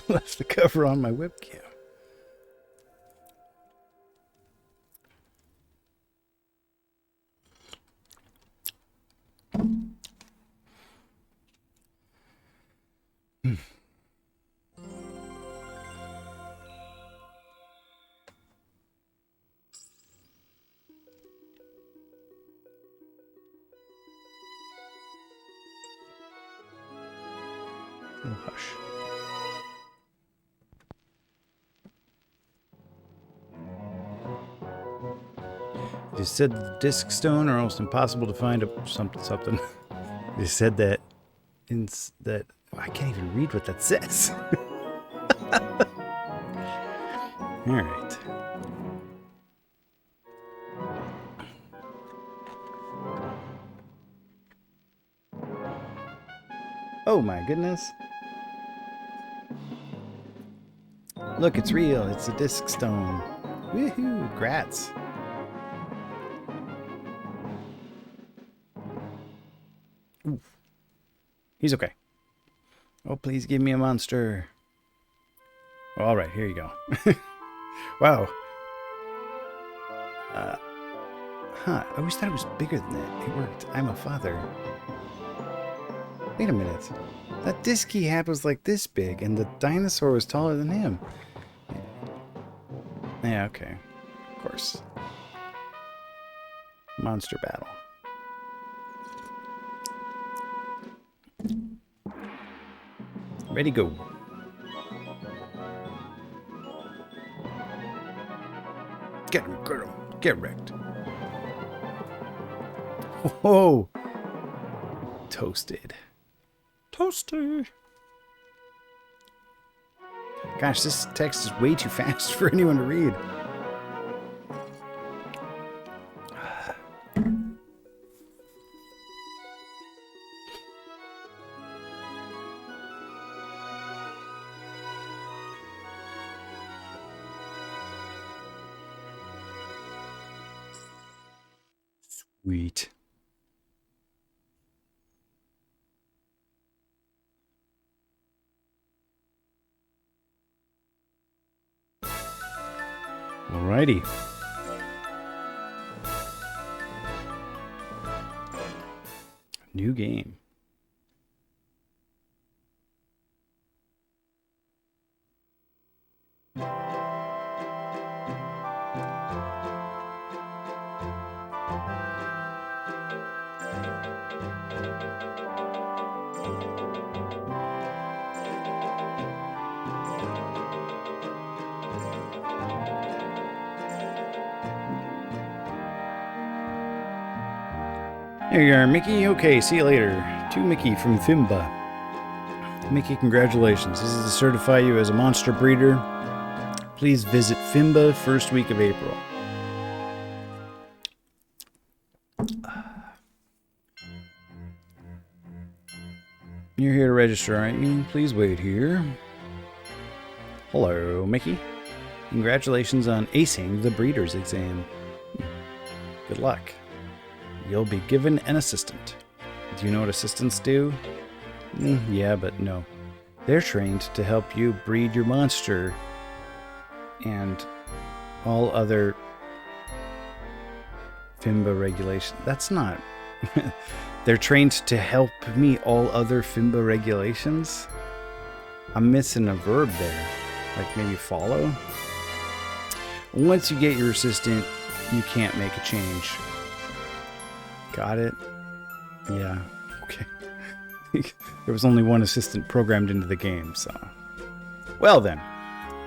Left the cover on my webcam. Oh, hush. They said the disc stone are almost impossible to find. Something. They said that I can't even read what that says. All right. Oh my goodness. Look, it's real. It's a disc stone. Woohoo! Grats. Oof. He's okay. Oh, please give me a monster. All right, here you go. Wow. I always thought it was bigger than that. It worked. I'm a father. Wait a minute. That disc he had was like this big, and the dinosaur was taller than him. Yeah, okay. Of course. Monster battle. Ready, go. Get him, girl. Get wrecked. Whoa. Toasted. Toasty. Gosh, this text is way too fast for anyone to read. Sweet. Alrighty. New game. There you are, Mickey. Okay, see you later. To Mickey from Fimba. Mickey, congratulations. This is to certify you as a monster breeder. Please visit Fimba first week of April. You're here to register, aren't you? Please wait here. Hello, Mickey. Congratulations on acing the breeder's exam. Good luck. You'll be given an assistant. Do you know what assistants do? Yeah, but no. They're trained to help you breed your monster and all other Fimba regulations. That's not... They're trained to help me all other Fimba regulations? I'm missing a verb there. Like maybe follow? Once you get your assistant, you can't make a change. Got it? Yeah, okay. There was only one assistant programmed into the game, so... Well then,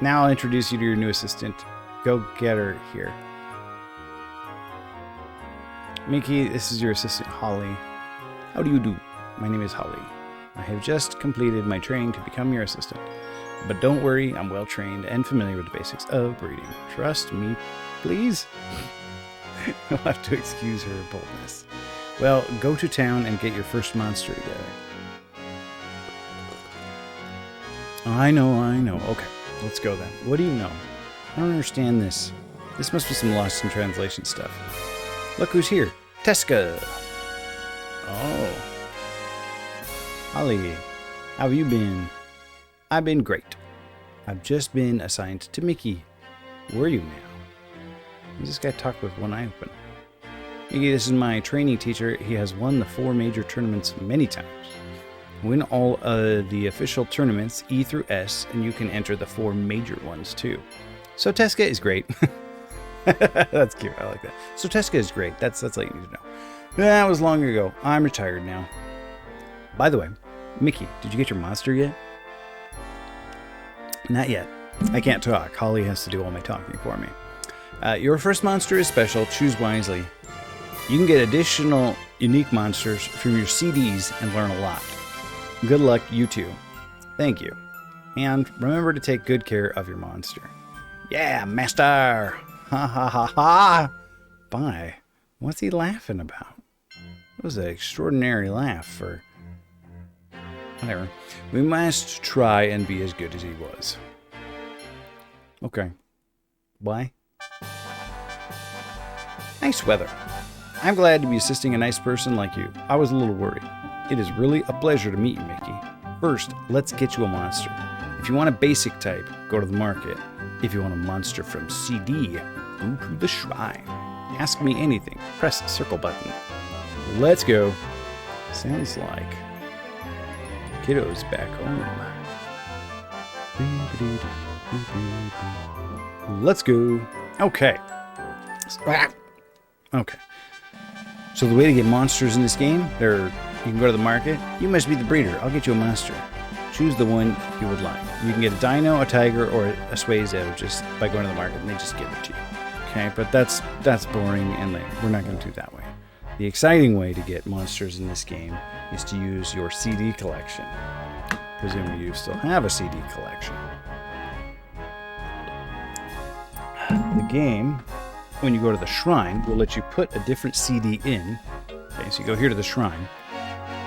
now I'll introduce you to your new assistant. Go get her here. Mickey, this is your assistant, Holly. How do you do? My name is Holly. I have just completed my training to become your assistant. But don't worry, I'm well trained and familiar with the basics of breeding. Trust me, please. You'll have to excuse her boldness. Well, go to town and get your first monster together. I know. Okay, let's go then. What do you know? I don't understand this. This must be some lost in translation stuff. Look who's here. Teska. Oh. Holly, how have you been? I've been great. I've just been assigned to Mickey. Where are you now? This guy talked with one eye open. Mickey, this is my training teacher. He has won the 4 major tournaments many times. Win all the official tournaments, E through S, and you can enter the 4 major ones too. So Teska is great. That's cute. I like that. So Teska is great. That's all you need to know. That was long ago. I'm retired now. By the way, Mickey, did you get your monster yet? Not yet. I can't talk. Holly has to do all my talking for me. Your first monster is special. Choose wisely. You can get additional unique monsters from your CDs and learn a lot. Good luck, you too. Thank you. And remember to take good care of your monster. Yeah, master! Ha ha ha ha! Bye. What's he laughing about? It was an extraordinary laugh for... Whatever. We must try and be as good as he was. Okay. Bye. Nice weather. I'm glad to be assisting a nice person like you. I was a little worried. It is really a pleasure to meet you, Mickey. First, let's get you a monster. If you want a basic type, go to the market. If you want a monster from CD, go to the shrine. Ask me anything. Press the circle button. Let's go. Sounds like kiddo's back home. Let's go. Okay. Okay. So the way to get monsters in this game, you can go to the market. You must be the breeder. I'll get you a monster. Choose the one you would like. You can get a dino, a tiger, or a Suezo just by going to the market, and they just give it to you. Okay, but that's boring, and we're not going to do it that way. The exciting way to get monsters in this game is to use your CD collection. Presumably you still have a CD collection. The game, when you go to the shrine, will let you put a different CD in. Okay, so you go here to the shrine.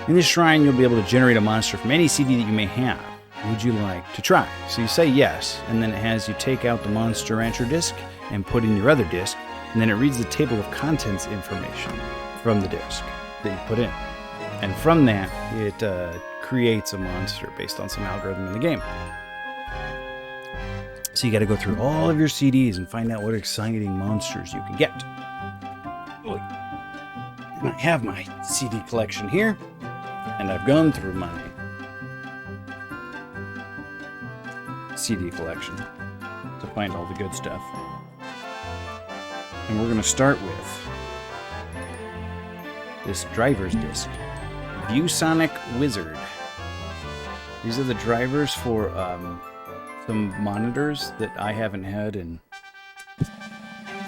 In this shrine, you'll be able to generate a monster from any CD that you may have. Would you like to try? So you say yes, and then it has you take out the Monster Rancher disc and put in your other disc, and then it reads the table of contents information from the disc that you put in. And from that, it creates a monster based on some algorithm in the game. So you got to go through all of your CDs and find out what exciting monsters you can get. And I have my CD collection here, and I've gone through my CD collection to find all the good stuff. And we're going to start with this driver's disc. ViewSonic Wizard. These are the drivers for some monitors that I haven't had in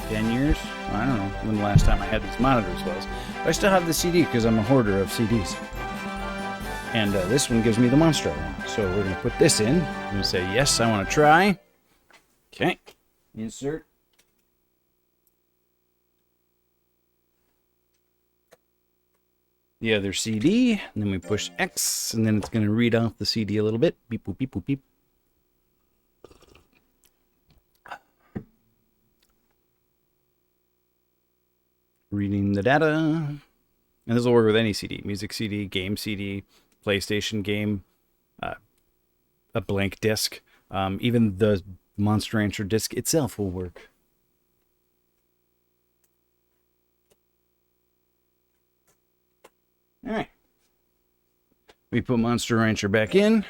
10 years. I don't know when the last time I had these monitors was. But I still have the CD because I'm a hoarder of CDs. And this one gives me the monster I want. So we're going to put this in. I'm going to say, yes, I want to try. Okay. Insert. The other CD. And then we push X. And then it's going to read off the CD a little bit. Beep, boop, beep, boop, beep. Reading the data. And this will work with any CD. Music CD, game CD, PlayStation game, a blank disc. Even the Monster Rancher disc itself will work. Alright. We put Monster Rancher back in.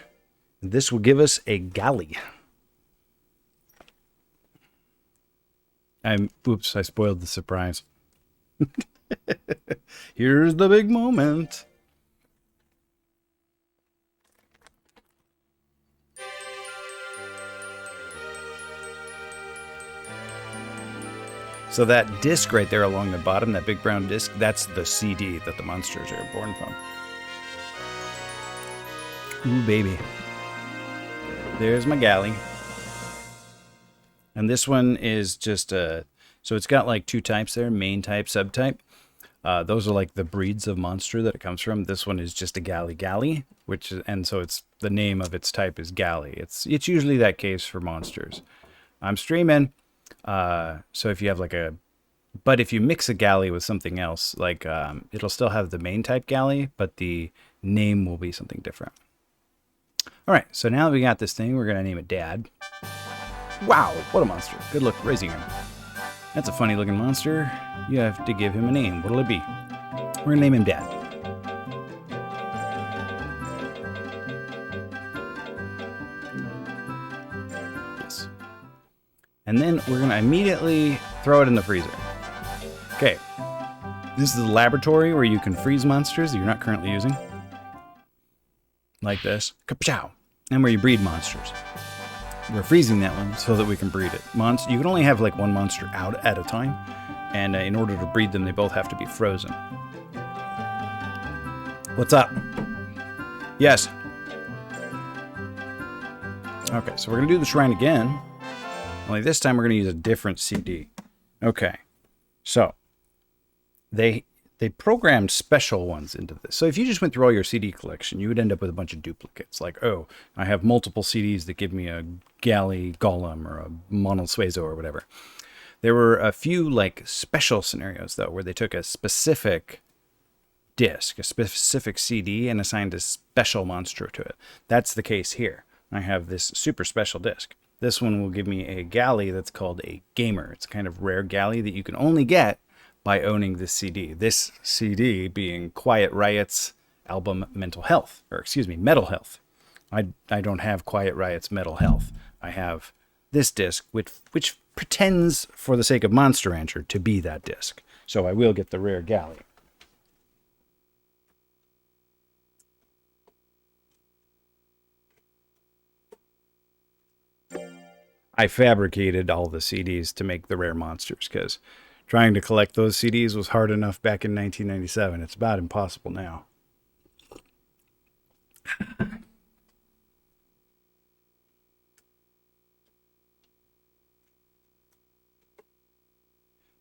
This will give us a galley. Oops, I spoiled the surprise. Here's the big moment. So that disc right there along the bottom, that big brown disc, that's the CD that the monsters are born from. Ooh, baby. There's my galley. And this one is just a... So it's got like 2 types there, main type, subtype. Those are like the breeds of monster that it comes from. This one is just a galley, and so it's the name of its type is galley. It's usually that case for monsters. I'm streaming, so if you have but if you mix a galley with something else, like it'll still have the main type galley, but the name will be something different. All right, so now that we got this thing, we're going to name it Dad. Wow, what a monster. Good luck raising him. That's a funny looking monster. You have to give him a name. What'll it be? We're going to name him Dad. Yes. And then we're going to immediately throw it in the freezer. Okay. This is the laboratory where you can freeze monsters that you're not currently using. Like this. Kapow! And where you breed monsters. We're freezing that one so that we can breed it. You can only have like one monster out at a time, and in order to breed them, they both have to be frozen. What's up? Yes. Okay, so we're going to do the shrine again. Only this time we're going to use a different CD. Okay, so they programmed special ones into this. So if you just went through all your CD collection, you would end up with a bunch of duplicates. Like, oh, I have multiple CDs that give me a Galley Golem or a Monosuezo or whatever. There were a few like special scenarios though, where they took a specific disc, a specific CD, and assigned a special monster to it. That's the case here. I have this super special disc. This one will give me a Galley that's called a Gamer. It's a kind of rare Galley that you can only get by owning this CD. This CD being Quiet Riot's album Mental Health, or excuse me, Metal Health. I don't have Quiet Riot's Metal Health. I have this disc, which pretends, for the sake of Monster Rancher, to be that disc. So I will get the rare Galley. I fabricated all the CDs to make the rare monsters, because trying to collect those CDs was hard enough back in 1997. It's about impossible now.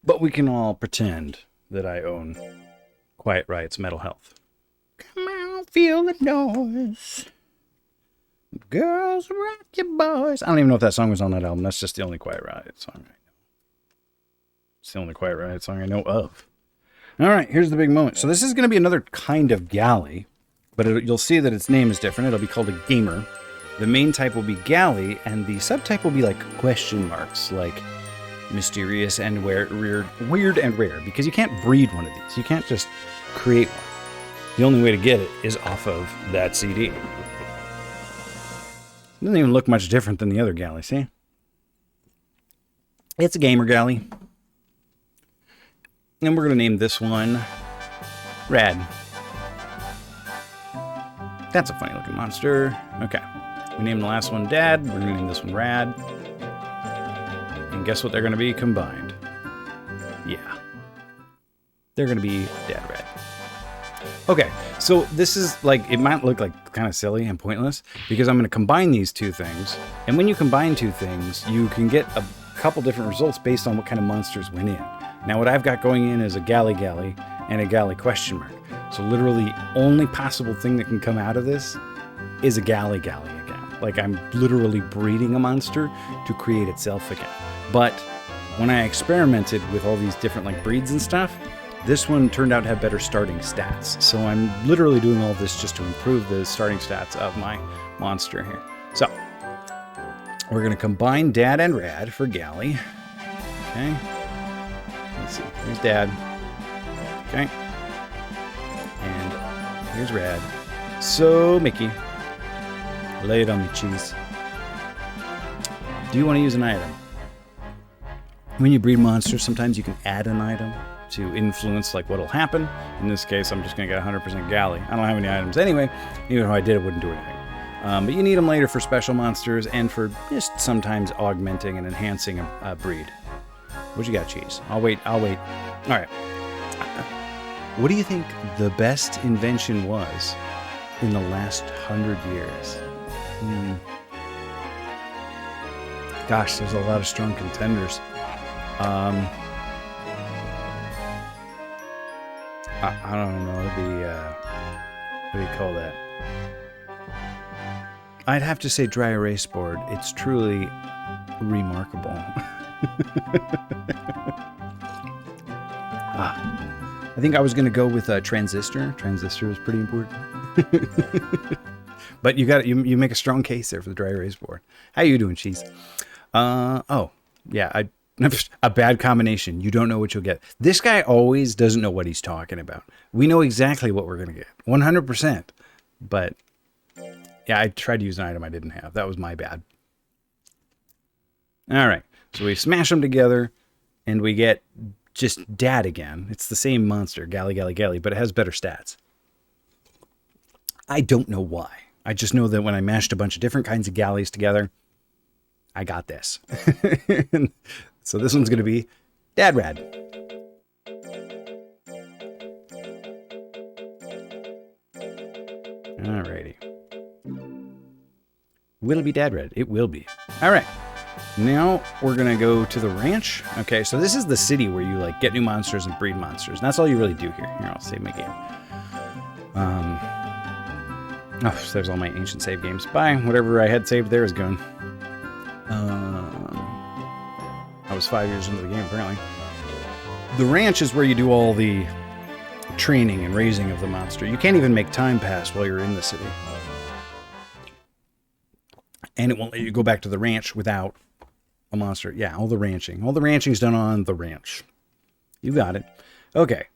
But we can all pretend that I own Quiet Riot's Metal Health. Come on, feel the noise. Girls, rock your boys. I don't even know if that song was on that album. That's just the only Quiet Riot song I know. It's the only Quiet Riot song I know of. All right, here's the big moment. So this is going to be another kind of Galley, but you'll see that its name is different. It'll be called a Gamer. The main type will be Galley, and the subtype will be like question marks, like mysterious and weird and rare, because you can't breed one of these. You can't just create one. The only way to get it is off of that CD. It doesn't even look much different than the other Galley, see? It's a Gamer Galley. And we're going to name this one Rad. That's a funny looking monster. Okay. We named the last one Dad. We're going to name this one Rad. And guess what they're going to be combined? Yeah. They're going to be Dad Rad. Okay, so this is like, it might look like kind of silly and pointless because I'm going to combine these two things. And when you combine two things, you can get a couple different results based on what kind of monsters went in. Now, what I've got going in is a Galley and a Galley question mark. So literally, only possible thing that can come out of this is a Galley again. Like, I'm literally breeding a monster to create itself again. But when I experimented with all these different like breeds and stuff, this one turned out to have better starting stats. So I'm literally doing all this just to improve the starting stats of my monster here. So we're going to combine Dad and Rad for Galley. Okay. Let's see. Here's Dad. Okay. And here's Rad. So, Mickey, lay it on me, cheese. Do you want to use an item? When you breed monsters, sometimes you can add an item to influence like what'll happen. In this case, I'm just going to get 100% Galley. I don't have any items anyway. Even if I did, it wouldn't do anything. But you need them later for special monsters and for just sometimes augmenting and enhancing a breed. What you got, cheese? I'll wait. All right. What do you think the best invention was in the last 100 years? Gosh, there's a lot of strong contenders. I don't know, what do you call that? I'd have to say dry erase board. It's truly remarkable. I think I was going to go with a transistor. Transistor is pretty important. But you make a strong case there for the dry erase board. How you doing, Cheese? Oh, yeah, a bad combination. You don't know what you'll get. This guy always doesn't know what he's talking about. We know exactly what we're going to get. 100%. But, yeah, I tried to use an item I didn't have. That was my bad. All right. So we smash them together, and we get just Dad again. It's the same monster, Galley, but it has better stats. I don't know why. I just know that when I mashed a bunch of different kinds of galleys together, I got this. So this one's going to be Dad Rad. Alrighty. Will it be Dad Rad? It will be. All right. Now we're going to go to the ranch. Okay, so this is the city where you like get new monsters and breed monsters. And that's all you really do here. Here, I'll save my game. Oh, so there's all my ancient save games. Bye. Whatever I had saved there is gone. I was 5 years into the game, apparently. The ranch is where you do all the training and raising of the monster. You can't even make time pass while you're in the city. And it won't let you go back to the ranch without a monster. Yeah, all the ranching. All the ranching's done on the ranch. You got it. Okay.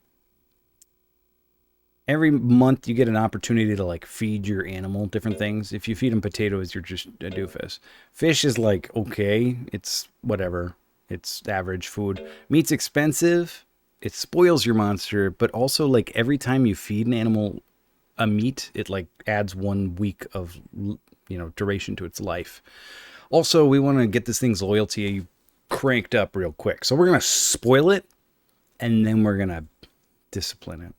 Every month you get an opportunity to like feed your animal different things. If you feed them potatoes, you're just a doofus. Fish is like, okay, it's whatever. It's average food. Meat's expensive. It spoils your monster, but also like every time you feed an animal a meat, it like adds 1 week of, duration to its life. Also, we want to get this thing's loyalty cranked up real quick. So we're going to spoil it and then we're going to discipline it.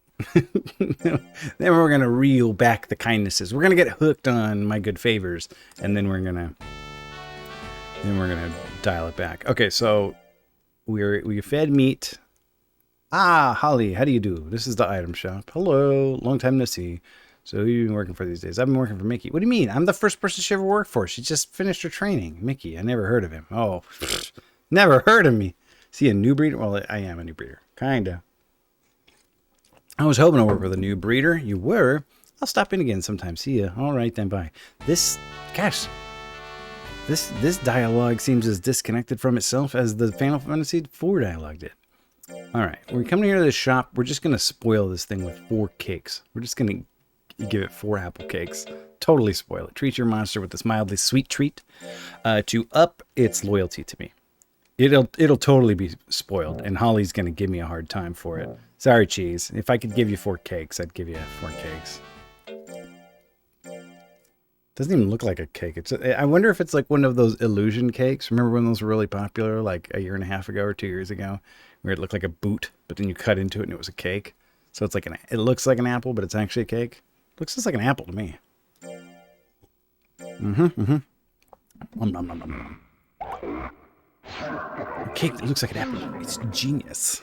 Then we're going to reel back the kindnesses. We're going to get hooked on my good favors, and then we're going to dial it back. Okay, so we fed meat. Ah, Holly, how do you do? This is the item shop. Hello, long time no see. So who have you been working for these days? I've been working for Mickey. What do you mean? I'm the first person she ever worked for. She just finished her training. Mickey, I never heard of him. Oh, never heard of me. Is he a new breeder? Well, I am a new breeder. Kinda. I was hoping to work with a new breeder. You were? I'll stop in again sometime. See ya. All right, then, bye. This dialogue seems as disconnected from itself as the Final Fantasy IV dialogue did. All right, we're coming here to this shop. We're just going to spoil this thing with 4 cakes. We're just going to give it 4 apple cakes. Totally spoil it. Treat your monster with this mildly sweet treat to up its loyalty to me. It'll totally be spoiled, and Holly's going to give me a hard time for it. Sorry, Cheese. If I could give you 4 cakes, I'd give you 4 cakes. Doesn't even look like a cake. I wonder if it's like one of those illusion cakes. Remember when those were really popular, like a year and a half ago or 2 years ago, where it looked like a boot, but then you cut into it and it was a cake. So it's like it looks like an apple, but it's actually a cake. It looks just like an apple to me. A cake that looks like an apple. It's genius.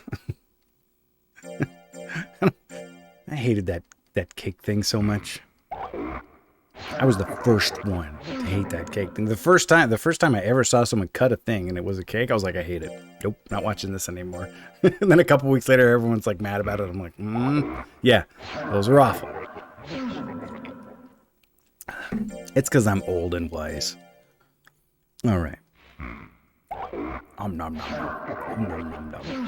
I hated that cake thing so much. I was the first one to hate that cake thing. The first time I ever saw someone cut a thing and it was a cake, I was like, I hate it. Nope, not watching this anymore. And then a couple weeks later, everyone's like mad about it. I'm like, yeah, those are awful. It's because I'm old and wise. All right. Nom nom nom.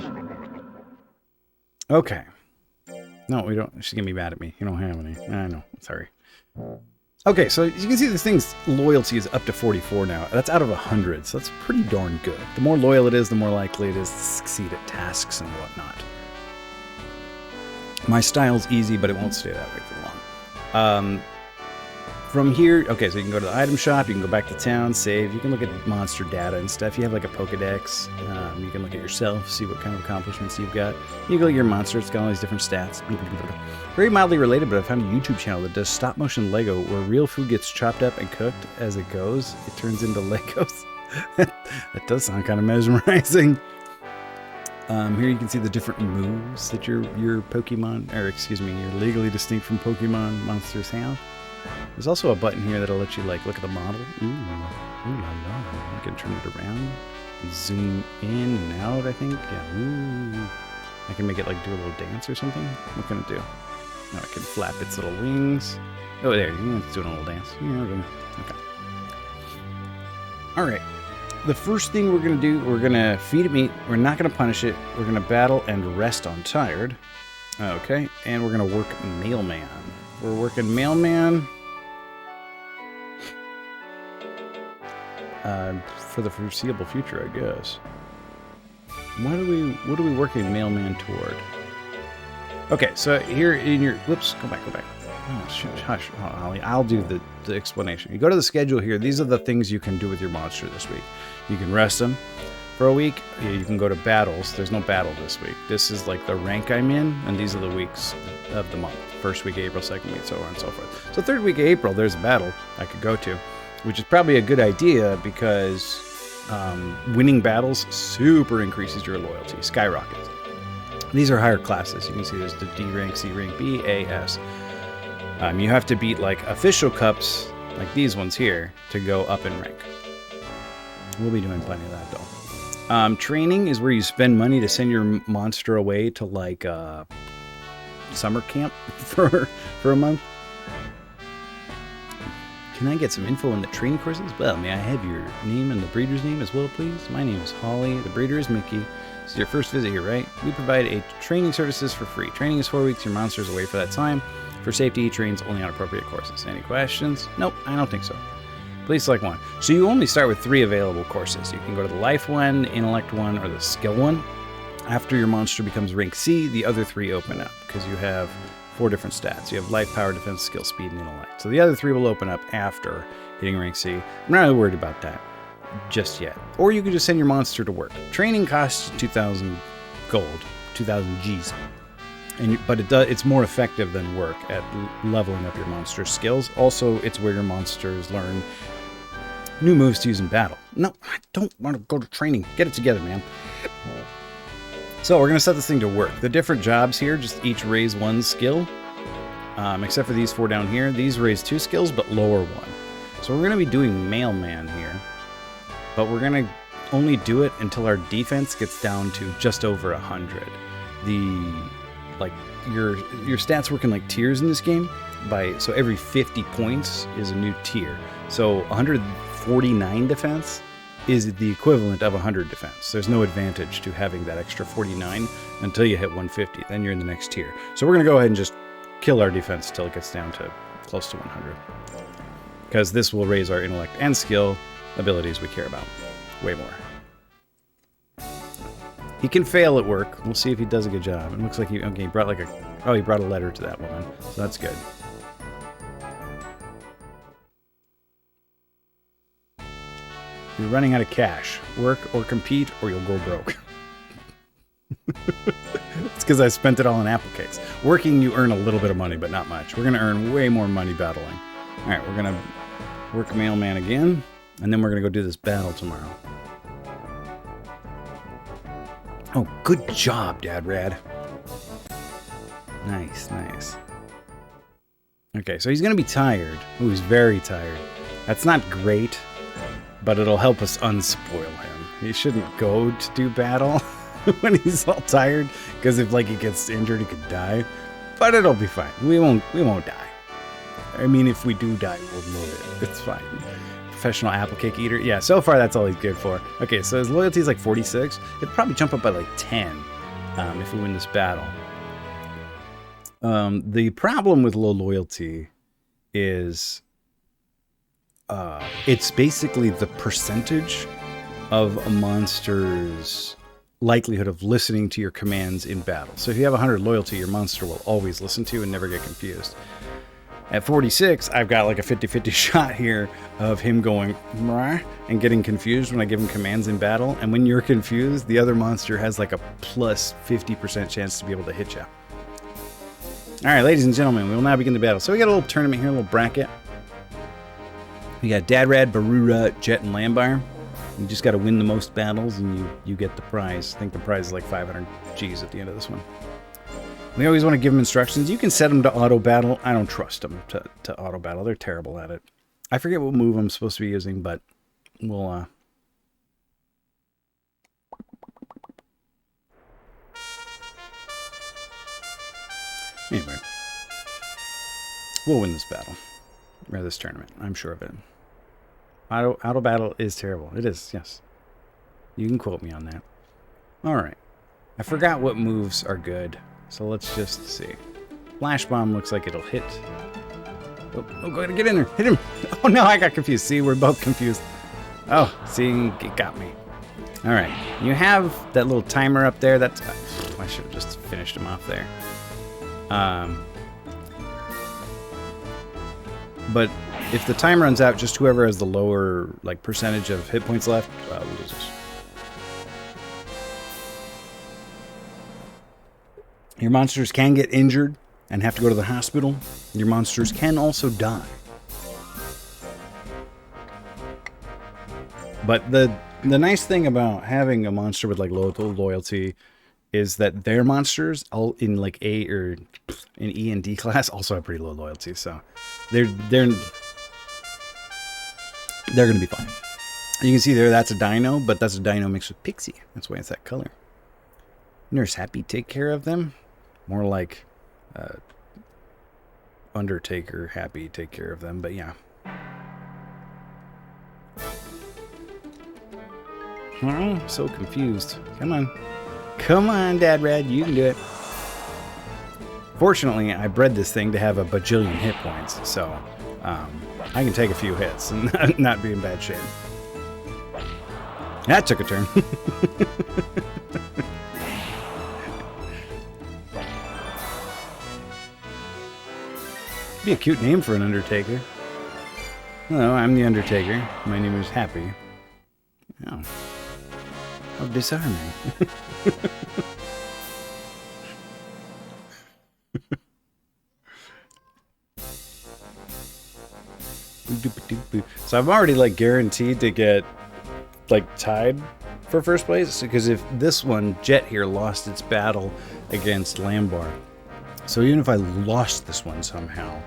Okay. No, we don't. She's gonna be mad at me. You don't have any. I know. Sorry. Okay, so as you can see, this thing's loyalty is up to 44 now. That's out of 100, so that's pretty darn good. The more loyal it is, the more likely it is to succeed at tasks and whatnot. My style's easy, but it won't stay that way for long. From here, okay, so you can go to the item shop, you can go back to town, save, you can look at monster data and stuff. You have like a Pokedex, you can look at yourself, see what kind of accomplishments you've got. You can look at your monster, it's got all these different stats. Very mildly related, but I found a YouTube channel that does stop motion Lego where real food gets chopped up and cooked as it goes. It turns into Legos. That does sound kind of mesmerizing. Here you can see the different moves that your Pokemon, or excuse me, your legally distinct from Pokemon monsters have. There's also a button here that'll let you like look at the model. Ooh la la. You can turn it around, zoom in and out. I think. Yeah. Ooh. I can make it like do a little dance or something. What can it do? Now it can flap its little wings. Oh, there, it's doing a little dance. Okay. All right. The first thing we're going to do, we're going to feed it meat. We're not going to punish it. We're going to battle and rest on tired. Okay. And we're going to work mailman. We're working mailman for the foreseeable future, I guess. What are we working mailman toward? Okay, so here in your... Whoops, go back. Oh, hush, Holly. I'll do the explanation. You go to the schedule here. These are the things you can do with your monster this week. You can rest them for a week. You can go to battles. There's no battle this week. This is like the rank I'm in, and these are the weeks of the month. First week of April, second week, so on and so forth. So third week of April, there's a battle I could go to, which is probably a good idea because winning battles super increases your loyalty, skyrockets. These are higher classes. You can see there's the D rank, C rank, B, A, S. You have to beat like official cups, like these ones here, to go up in rank. We'll be doing plenty of that though. Training is where you spend money to send your monster away to like summer camp for a month. Can I get some info on the training courses? Well, may I have your name and the breeder's name as well, please? My name is Holly. The breeder is Mickey. This is your first visit here, right? We provide training services for free. Training is 4 weeks. Your monster is away for that time. For safety, he trains only on appropriate courses. Any questions? Nope, I don't think so. Please select one. So you only start with 3 available courses. You can go to the life one, intellect one, or the skill one. After your monster becomes rank C, the other 3 open up because you have 4 different stats. You have life, power, defense, skill, speed, and intellect. So the other 3 will open up after hitting rank C. I'm not really worried about that just yet. Or you can just send your monster to work. Training costs 2,000 gold, 2,000 Gs. But it's more effective than work at leveling up your monster's skills. Also, it's where your monsters learn new moves to use in battle. No, I don't want to go to training. Get it together, man. So we're going to set this thing to work. The different jobs here just each raise 1 skill. Except for these 4 down here. These raise 2 skills, but lower 1. So we're going to be doing mailman here. But we're going to only do it until our defense gets down to just over 100. Your stats work in like tiers in this game. So every 50 points is a new tier. So 149 defense is the equivalent of 100 defense. There's no advantage to having that extra 49 until you hit 150. Then you're in the next tier. So we're going to go ahead and just kill our defense until it gets down to close to 100. Because this will raise our intellect and skill abilities we care about way more. He can fail at work. We'll see if he does a good job. It looks like he brought he brought a letter to that woman. So that's good. You're running out of cash. Work or compete or you'll go broke. It's because I spent it all on apple cakes. Working, you earn a little bit of money, but not much. We're going to earn way more money battling. All right, we're going to work mailman again, and then we're going to go do this battle tomorrow. Oh, good job, Dad Rad. Nice, nice. Okay, so he's going to be tired. Ooh, he's very tired. That's not great, but it'll help us unspoil him. He shouldn't go to do battle when he's all tired, because if he gets injured, he could die. But it'll be fine. We won't die. I mean, if we do die, we'll move it. It's fine. Professional apple cake eater. Yeah, so far that's all he's good for. Okay, so his loyalty is like 46. It'd probably jump up by like 10 if we win this battle. The problem with low loyalty is it's basically the percentage of a monster's likelihood of listening to your commands in battle. So if you have 100 loyalty, your monster will always listen to you and never get confused. At 46, I've got like a 50-50 shot here of him going and getting confused when I give him commands in battle. And when you're confused, the other monster has like a plus 50% chance to be able to hit you. All right, ladies and gentlemen, we will now begin the battle. So we got a little tournament here, a little bracket. We got Dadrad, Barura, Jet, and Lambar. You just got to win the most battles and you get the prize. I think the prize is like 500 Gs at the end of this one. We always want to give them instructions. You can set them to auto-battle. I don't trust them to auto-battle. They're terrible at it. I forget what move I'm supposed to be using, but we'll... Anyway. We'll win this battle. Or this tournament. I'm sure of it. Auto battle is terrible. It is, yes. You can quote me on that. Alright. I forgot what moves are good. So let's just see. Flash bomb looks like it'll hit. Oh, go ahead and get in there. Hit him. Oh no, I got confused. See, we're both confused. Oh, see, it got me. Alright. You have that little timer up there. That's... I should have just finished him off there. But if the time runs out, just whoever has the lower like percentage of hit points left loses. Your monsters can get injured and have to go to the hospital. Your monsters can also die. But the nice thing about having a monster with like local loyalty is that their monsters all in like A or in E and D class also have pretty low loyalty, so they're gonna be fine. You can see there that's a dino, but that's a dino mixed with pixie. That's why it's that color. Nurse Happy take care of them. More like Undertaker Happy take care of them, but yeah. Oh, so confused. Come on. Come on, Dad Rad, you can do it. Fortunately, I bred this thing to have a bajillion hit points, so I can take a few hits and not be in bad shape. That took a turn. Be a cute name for an Undertaker. Hello, I'm the Undertaker. My name is Happy. Oh. How disarming. So I'm already like guaranteed to get like tied for first place, because if this one, Jet here, lost its battle against Lambar, so even if I lost this one somehow,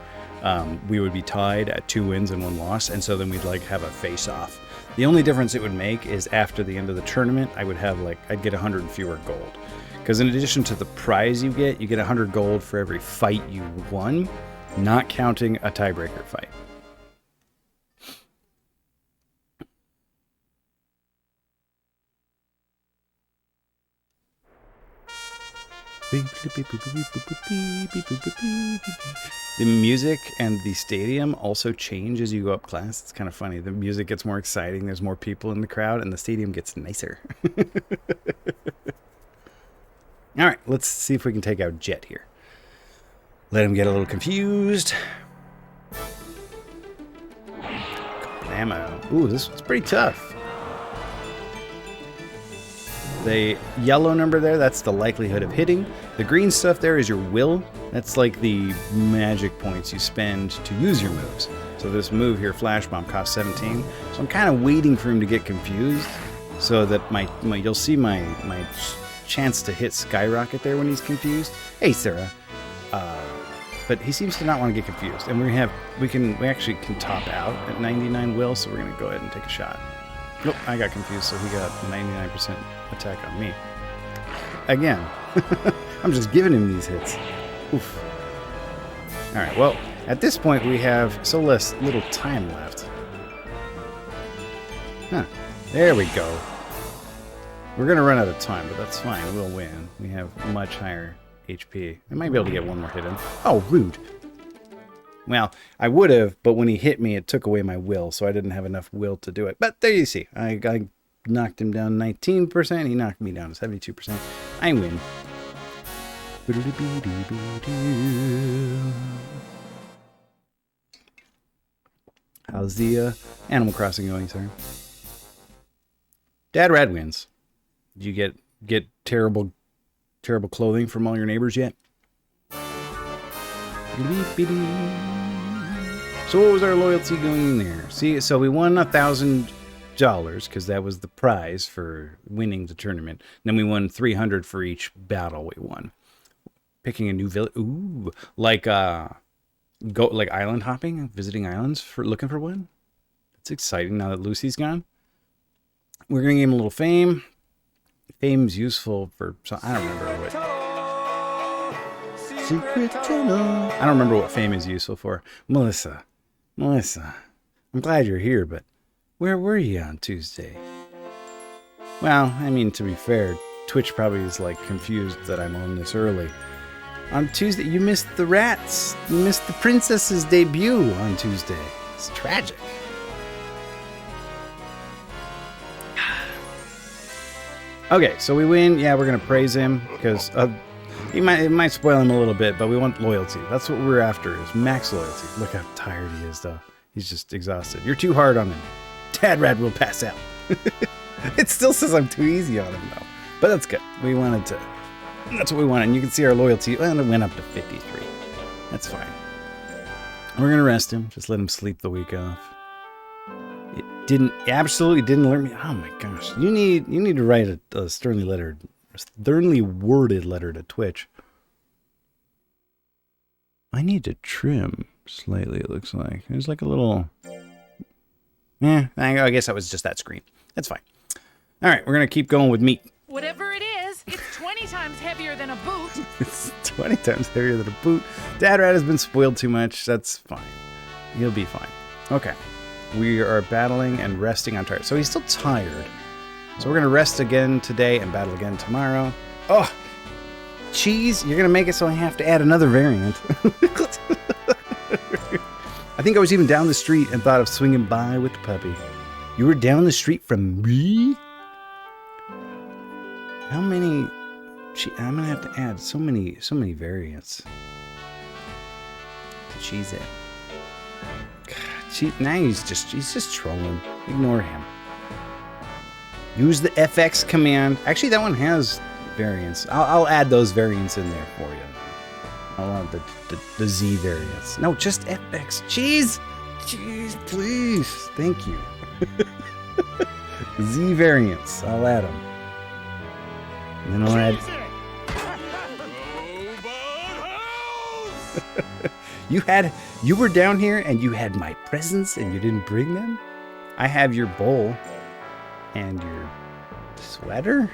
we would be tied at 2 wins and 1 loss, and so then we'd like have a face-off. The only difference it would make is after the end of the tournament, I would have like, I'd get 100 fewer gold. Because in addition to the prize you get 100 gold for every fight you won, not counting a tiebreaker fight. The music and the stadium also change as you go up class. It's kind of funny. The music gets more exciting. There's more people in the crowd, and the stadium gets nicer. All right, let's see if we can take out Jet here. Let him get a little confused. Ammo. Ooh, this one's pretty tough. The yellow number there, that's the likelihood of hitting. The green stuff there is your will. That's like the magic points you spend to use your moves. So this move here, Flash Bomb, costs 17. So I'm kind of waiting for him to get confused so that you'll see my chance to hit skyrocket there when he's confused. Hey, Sarah. But he seems to not want to get confused. And we actually can top out at 99 will, so we're going to go ahead and take a shot. Nope, I got confused, so he got 99% attack on me. Again. I'm just giving him these hits. Oof. Alright, well, at this point we have so little time left. Huh. There we go. We're going to run out of time, but that's fine. We'll win. We have much higher HP. I might be able to get one more hit in. Oh, rude. Well, I would have, but when he hit me, it took away my will, so I didn't have enough will to do it. But there you see. I knocked him down 19%. He knocked me down to 72%. I win. How's the Animal Crossing going, sir? Dad Rad wins. Did you get terrible clothing from all your neighbors yet? So what was our loyalty going there? See, so we won $1,000 because that was the prize for winning the tournament. And then we won 300 for each battle we won. Picking a new village. Ooh, like island hopping, visiting islands looking for one. That's exciting now that Lucy's gone. We're gonna give him a little fame. Fame's useful for I don't remember what. secret channel. I don't remember what fame is useful for. Melissa, I'm glad you're here, but where were you on Tuesday? Well, I mean, to be fair, Twitch probably is like confused that I'm on this early. On Tuesday, you missed the rats. You missed the princess's debut on Tuesday. It's tragic. Okay, so we win. Yeah, we're gonna praise him because it might spoil him a little bit, but we want loyalty. That's what we're after, is max loyalty. Look how tired he is, though. He's just exhausted. You're too hard on him. Tadrad will pass out. It still says I'm too easy on him, though. But that's good. We wanted to. That's what we wanted. And you can see our loyalty. Well, it went up to 53. That's fine. We're gonna rest him. Just let him sleep the week off. Absolutely didn't learn me. Oh my gosh. You need to write a sternly worded letter to Twitch. I need to trim slightly, it looks like. There's like a little... I guess that was just that screen. That's fine. Alright, we're going to keep going with meat. Whatever it is, it's 20 times heavier than a boot. It's 20 times heavier than a boot. Dadrad has been spoiled too much. That's fine. He'll be fine. Okay. We are battling and resting on target. So he's still tired. So we're going to rest again today and battle again tomorrow. Oh, cheese. You're going to make it so I have to add another variant. I think I was even down the street and thought of swinging by with the puppy. You were down the street from me? How many... I'm going to have to add so many variants to cheese it. Now he's just trolling. Ignore him. Use the FX command. Actually, that one has variants. I'll add those variants in there for you. I'll add the Z variants. No, just FX. Cheese, please. Thank you. Z variants. I'll add them. And then I'll add. You were down here and you had my presents and you didn't bring them? I have your bowl and your sweater?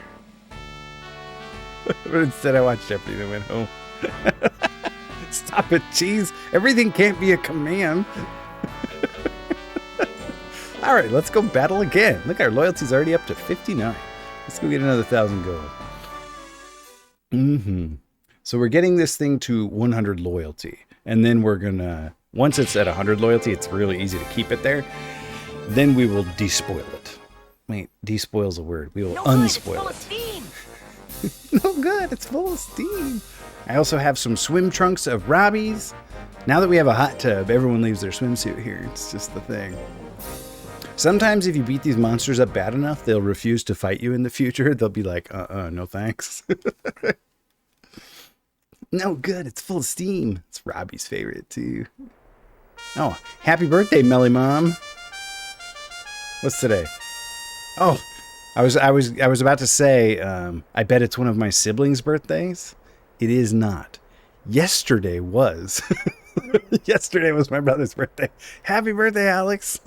But instead I watched Jeopardy and went home. Stop it, cheese. Everything can't be a command. Alright, let's go battle again. Look, our loyalty's already up to 59. Let's go get another 1,000 gold. So we're getting this thing to 100 loyalty. And then we're gonna, once it's at 100 loyalty, it's really easy to keep it there. Then we will despoil it. Wait, despoil's a word. We will unspoil it. No good, it's full of steam. I also have some swim trunks of Robbie's. Now that we have a hot tub, everyone leaves their swimsuit here. It's just the thing. Sometimes if you beat these monsters up bad enough, they'll refuse to fight you in the future. They'll be like, no thanks. No good, it's full of steam. It's Robbie's favorite too. Oh, happy birthday, Melly Mom. What's today? Oh, I was about to say, I bet it's one of my siblings' birthdays. It is not. Yesterday was. Yesterday was my brother's birthday. Happy birthday, Alex.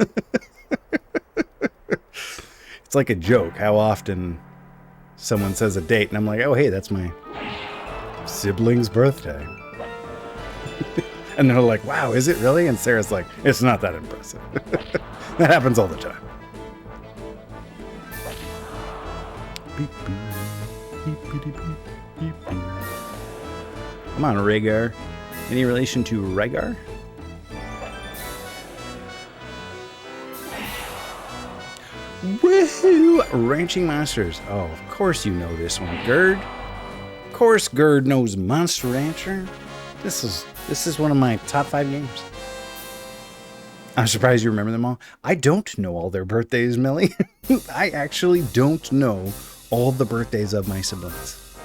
It's like a joke how often someone says a date and I'm like, oh, hey, that's my sibling's birthday. And they're like, wow, is it really? And Sarah's like, it's not that impressive. That happens all the time. Come on, Rhaegar. Any relation to Rhaegar? Woohoo! Ranching Monsters. Oh, of course you know this one, Gerd. Of course Gerd knows Monster Rancher. This is one of my top 5 games. I'm surprised you remember them all. I don't know all their birthdays, Millie. I actually don't know all the birthdays of my siblings.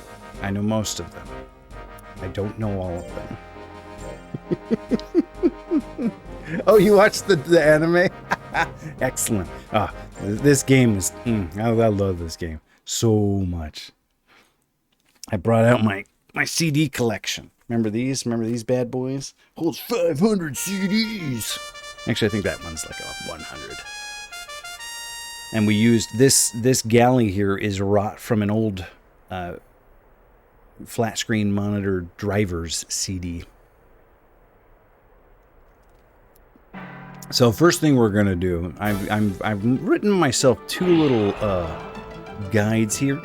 I know most of them. I don't know all of them. Oh, you watched the anime? Excellent. Ah, this game is... I love this game so much. I brought out my CD collection. Remember these? Remember these bad boys? Holds 500 CDs. Actually, I think that one's like a 100. And we used this galley here is wrought from an old flat screen monitor drivers CD. So first thing we're gonna do, I've written myself 2 little guides here.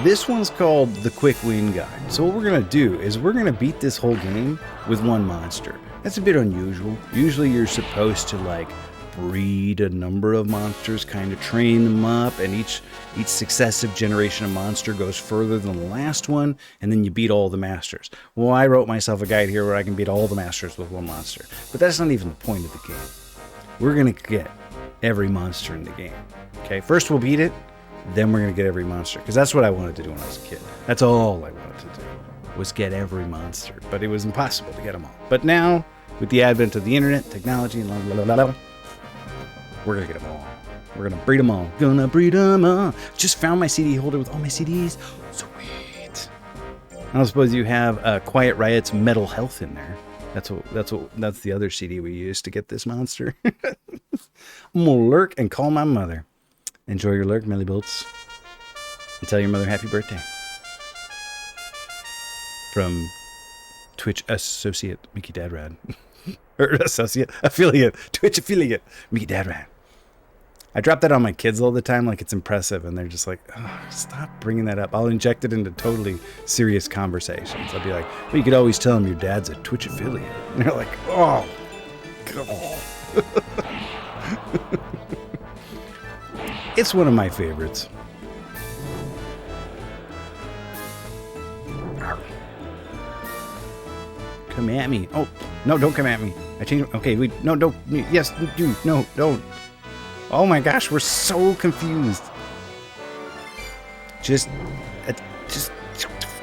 This one's called the Quick Win Guide. So what we're gonna do is we're gonna beat this whole game with 1 monster. That's a bit unusual. Usually you're supposed to like breed a number of monsters, kind of train them up, and each successive generation of monster goes further than the last one, and then you beat all the masters. Well, I wrote myself a guide here where I can beat all the masters with 1 monster. But that's not even the point of the game. We're gonna get every monster in the game. Okay, first we'll beat it, then we're gonna get every monster. Because that's what I wanted to do when I was a kid. That's all I wanted to do, was get every monster. But it was impossible to get them all. But now, with the advent of the internet, technology, and blah, blah, blah, blah, we're gonna get them all. We're gonna breed them all. Gonna breed them all. Just found my CD holder with all my CDs. Sweet. I don't suppose you have Quiet Riot's Mental Health in there. That's the other CD we used to get this monster. I'm gonna lurk and call my mother. Enjoy your lurk, Melly Bolts. And tell your mother happy birthday. From Twitch associate Mickey Dadrad. Or affiliate, Twitch affiliate, Mickey Dadrad. I drop that on my kids all the time like it's impressive, and they're just like, oh, stop bringing that up. I'll inject it into totally serious conversations. I'll be like, well, you could always tell them your dad's a Twitch affiliate. And they're like, oh, God. It's one of my favorites. Come at me. Oh, no, don't come at me. I changed. Okay, no, don't. Yes, do. No, don't. Oh my gosh, we're so confused.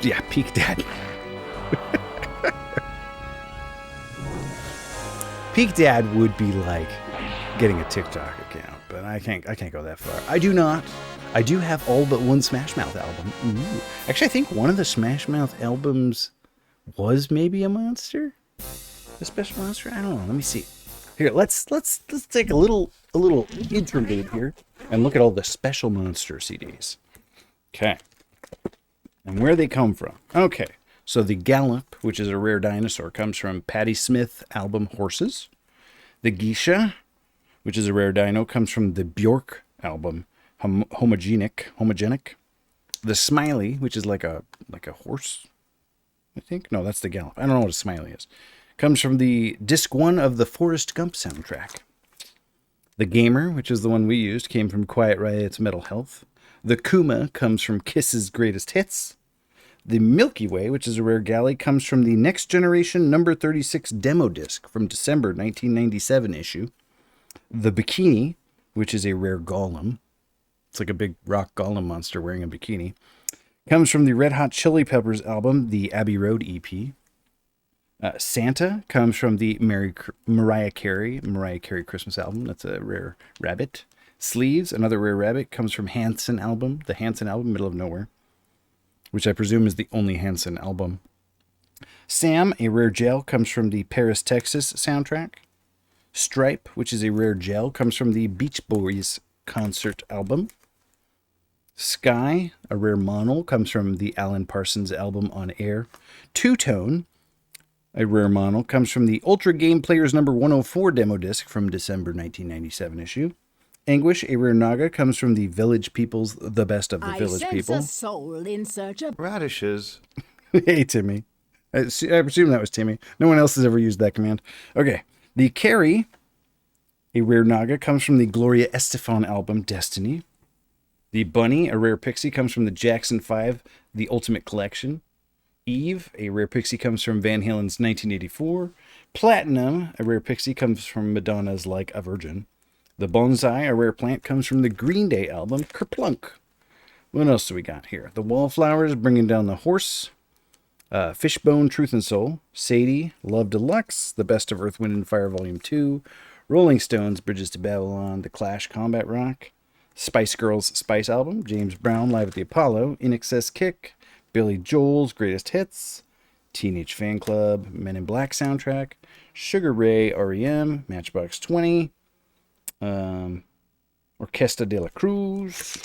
Yeah, peak dad. Peak dad would be like getting a TikTok account, but I can't go that far. I do not. I do have all but 1 Smash Mouth album. Ooh. Actually, I think one of the Smash Mouth albums was maybe a monster, a special monster. I don't know. Let me see. Here, let's take a little interlude here and look at all the special monster CDs. Okay, and where they come from. Okay, so the Gallop, which is a rare dinosaur, comes from Patti Smith album Horses. The Geisha, which is a rare dino, comes from the Bjork album Homogenic. The Smiley, which is like a horse, I think. No, that's the Gallop. I don't know what a Smiley is. Comes from the disc 1 of the Forrest Gump soundtrack. The Gamer, which is the one we used, came from Quiet Riot's Mental Health. The Kuma comes from Kiss's Greatest Hits. The Milky Way, which is a rare galley, comes from the Next Generation number 36 demo disc from December 1997 issue. The Bikini, which is a rare golem. It's like a big rock golem monster wearing a bikini. Comes from the Red Hot Chili Peppers album, the Abbey Road EP. Santa comes from the Mariah Carey Christmas album. That's a rare rabbit. Sleeves, another rare rabbit, comes from Hanson album, the Hanson album, Middle of Nowhere, which I presume is the only Hanson album. Sam, a rare gel, comes from the Paris, Texas soundtrack. Stripe, which is a rare gel, comes from the Beach Boys concert album. Sky, a rare mono, comes from the Alan Parsons album On Air. Two-Tone, a rare mono, comes from the Ultra Game Players number 104 demo disc from December 1997 issue. Anguish, a rare naga, comes from the Village People's The Best of the Village People. I sense a soul in search of radishes. Hey, Timmy. I presume that was Timmy. No one else has ever used that command. Okay. The Carrie, a rare naga, comes from the Gloria Estefan album Destiny. The Bunny, a rare pixie, comes from the Jackson 5, The Ultimate Collection. Eve, a rare pixie, comes from Van Halen's 1984. Platinum, a rare pixie, comes from Madonna's Like a Virgin. The Bonsai, a rare plant, comes from the Green Day album Kerplunk. What else do we got here? The Wallflowers, Bringing Down the Horse. Fishbone, Truth and Soul. Sadie, Love Deluxe. The Best of Earth, Wind and Fire Volume 2. Rolling Stones, Bridges to Babylon. The Clash, Combat Rock. Spice Girls Spice Album. James Brown, Live at the Apollo. In Excess Kick. Billy Joel's Greatest Hits. Teenage Fan Club. Men in Black soundtrack. Sugar Ray, REM. Matchbox 20. Orquesta de la Cruz.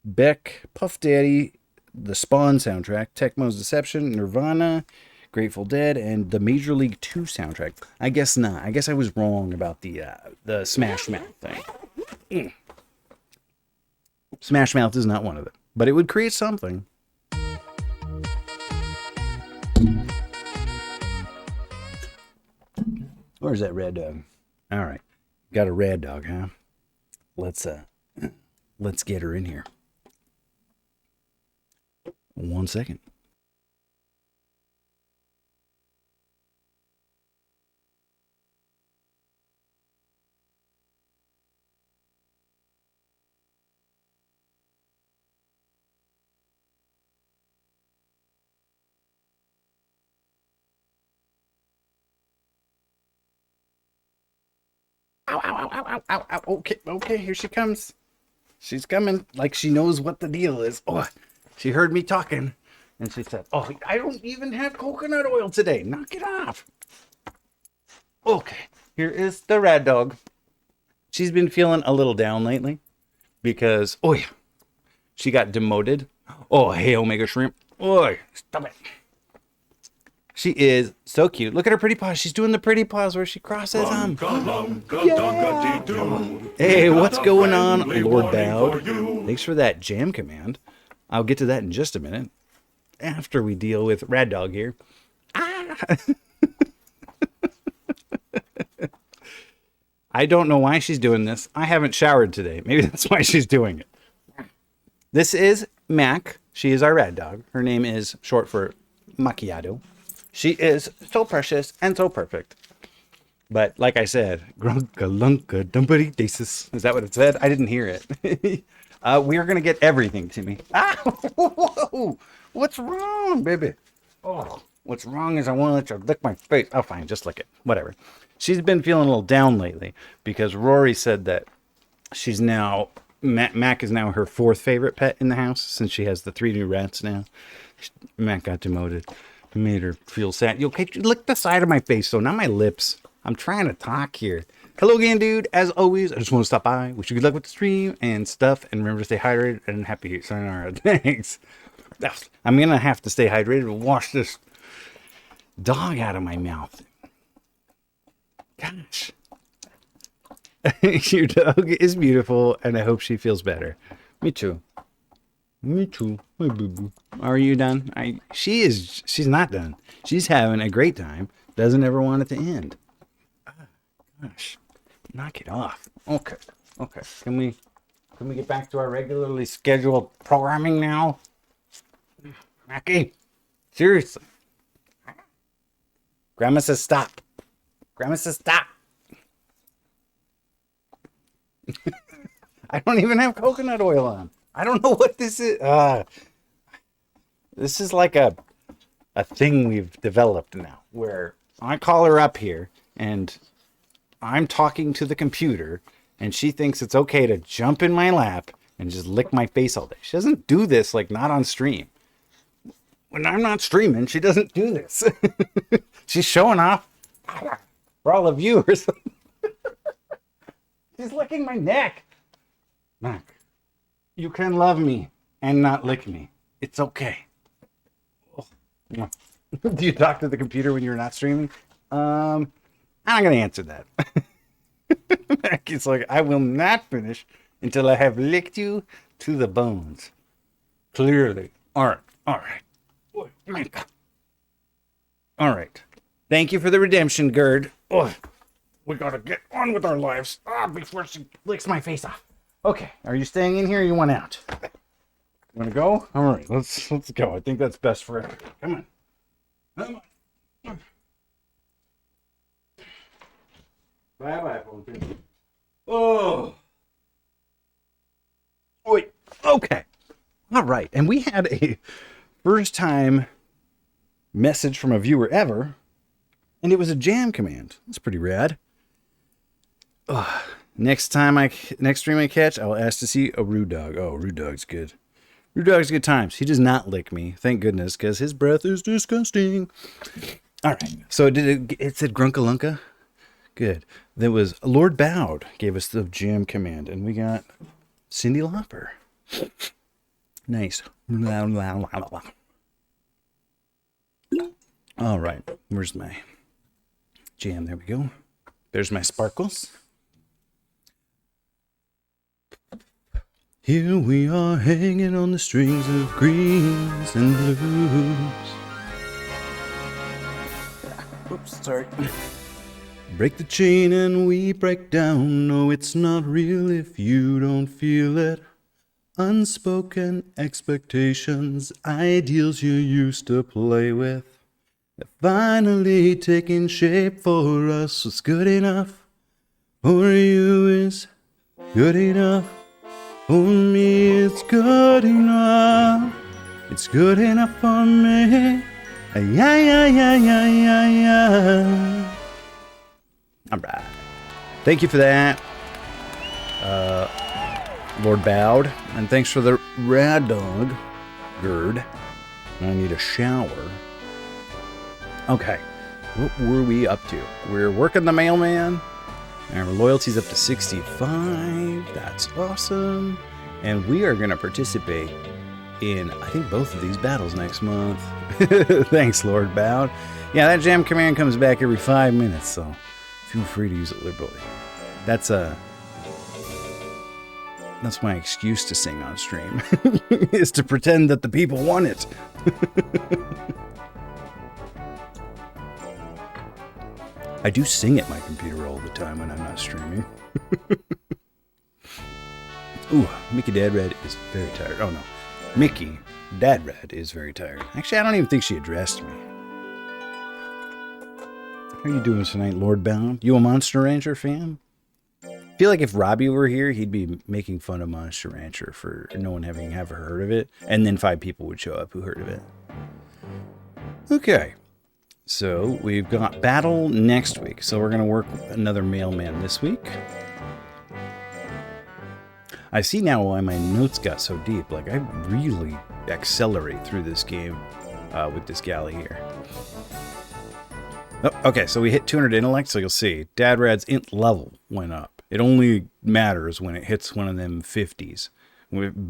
Beck, Puff Daddy, the Spawn soundtrack, Tecmo's Deception, Nirvana, Grateful Dead, and the Major League 2 soundtrack. I guess not. I guess I was wrong about the Smash Mouth thing. Smash Mouth is not one of them, but it would create something. Where's that red dog? All right, got a red dog, huh? Let's get her in here. 1 second. Ow, ow, ow, ow, ow, ow, ow. Okay, here she comes. She's coming like she knows what the deal is. Oh, she heard me talking, and she said, oh, I don't even have coconut oil today. Knock it off. Okay, here is the red dog. She's been feeling a little down lately because, oh yeah, she got demoted. Oh, hey, Omega Shrimp. Oh, stop it. She is so cute. Look at her pretty paws. She's doing the pretty paws where she crosses them. Yeah. Hey, what's going on, Lord Bowd? Thanks for that jam command. I'll get to that in just a minute. After we deal with Rad Dog here. Ah! I don't know why she's doing this. I haven't showered today. Maybe that's why she's doing it. This is Mac. She is our Rad Dog. Her name is short for Macchiato. She is so precious and so perfect. But like I said, grunka lunka dumpity daces. Is that what it said? I didn't hear it. We are going to get everything to me. Ah, whoa, what's wrong, baby? Oh, what's wrong is I want to let you lick my face. Oh, fine, just lick it. Whatever. She's been feeling a little down lately because Rory said that she's now, Mac is now her fourth favorite pet in the house since she has the 3 new rats now. Mac got demoted. Made her feel sad. Okay, lick the side of my face, though, not my lips. I'm trying to talk here. Hello again, dude. As always, I just want to stop by. Wish you good luck with the stream and stuff. And remember to stay hydrated and happy sayonara. Thanks. I'm going to have to stay hydrated and wash this dog out of my mouth. Gosh. Your dog is beautiful, and I hope she feels better. Me too. Me too. My boo-boo. Are you done? She's not done. She's having a great time. Doesn't ever want it to end. Gosh. Knock it off. Okay. Can we get back to our regularly scheduled programming now? Mackie, seriously. Grandma says stop. Grandma says stop. I don't even have coconut oil on. I don't know what this is. This is like a thing we've developed now where I call her up here and I'm talking to the computer and she thinks it's okay to jump in my lap and just lick my face all day. She doesn't do this, like, not on stream. When I'm not streaming, she doesn't do this. She's showing off for all the viewers. She's licking my neck. Mac, you can love me and not lick me. It's okay. Do you talk to the computer when you're not streaming? I'm not going to answer that. It's like, I will not finish until I have licked you to the bones. Clearly. All right. All right. Thank you for the redemption, Gerd. Oh, we got to get on with our lives before she licks my face off. Okay, are you staying in here or you want out? You want to go? All right, let's go. I think that's best for everyone. Come on. Bye-bye, Pumpkin. Oh. Wait, okay. All right, and we had a first-time message from a viewer ever, and it was a jam command. That's pretty rad. Next stream I catch, I'll ask to see a Rude Dog. Oh, Rude Dog's good. Rude Dog's good times. He does not lick me, thank goodness, because his breath is disgusting. All right, so it said Grunkalunka? Good. There was Lord Bowd gave us the jam command, and we got Cyndi Lauper. Nice. All right. Where's my jam? There we go. There's my sparkles. Here we are hanging on the strings of greens and blues. Oops, sorry. Break the chain and we break down. No, it's not real if you don't feel it. Unspoken expectations, ideals you used to play with. They're finally taking shape for us. What's good enough for you is good enough. For me, it's good enough. It's good enough for me. Yeah, yeah, yeah, yeah, yeah, yeah. All right. Thank you for that, Lord Bowed. And thanks for the rad dog, Gerd. I need a shower. Okay. What were we up to? We're working the mailman. And our loyalty's up to 65. That's awesome. And we are going to participate in, I think, both of these battles next month. Thanks, Lord Bowed. Yeah, that jam command comes back every 5 minutes, so feel free to use it liberally. That's my excuse to sing on stream, is to pretend that the people want it. I do sing at my computer all the time when I'm not streaming. Ooh, Mickey Dad Red is very tired. Oh no, Mickey Dad Red is very tired. Actually, I don't even think she addressed me. How are you doing tonight, Lord Bound? You a Monster Rancher fan? I feel like if Robbie were here, he'd be making fun of Monster Rancher for no one having ever heard of it, and then 5 people would show up who heard of it. Okay. So we've got battle next week. So we're going to work another mailman this week. I see now why my notes got so deep. Like, I really accelerate through this game with this galley here. Oh, okay, so we hit 200 intellect, so you'll see Dad Rad's int level went up. It only matters when it hits one of them 50s.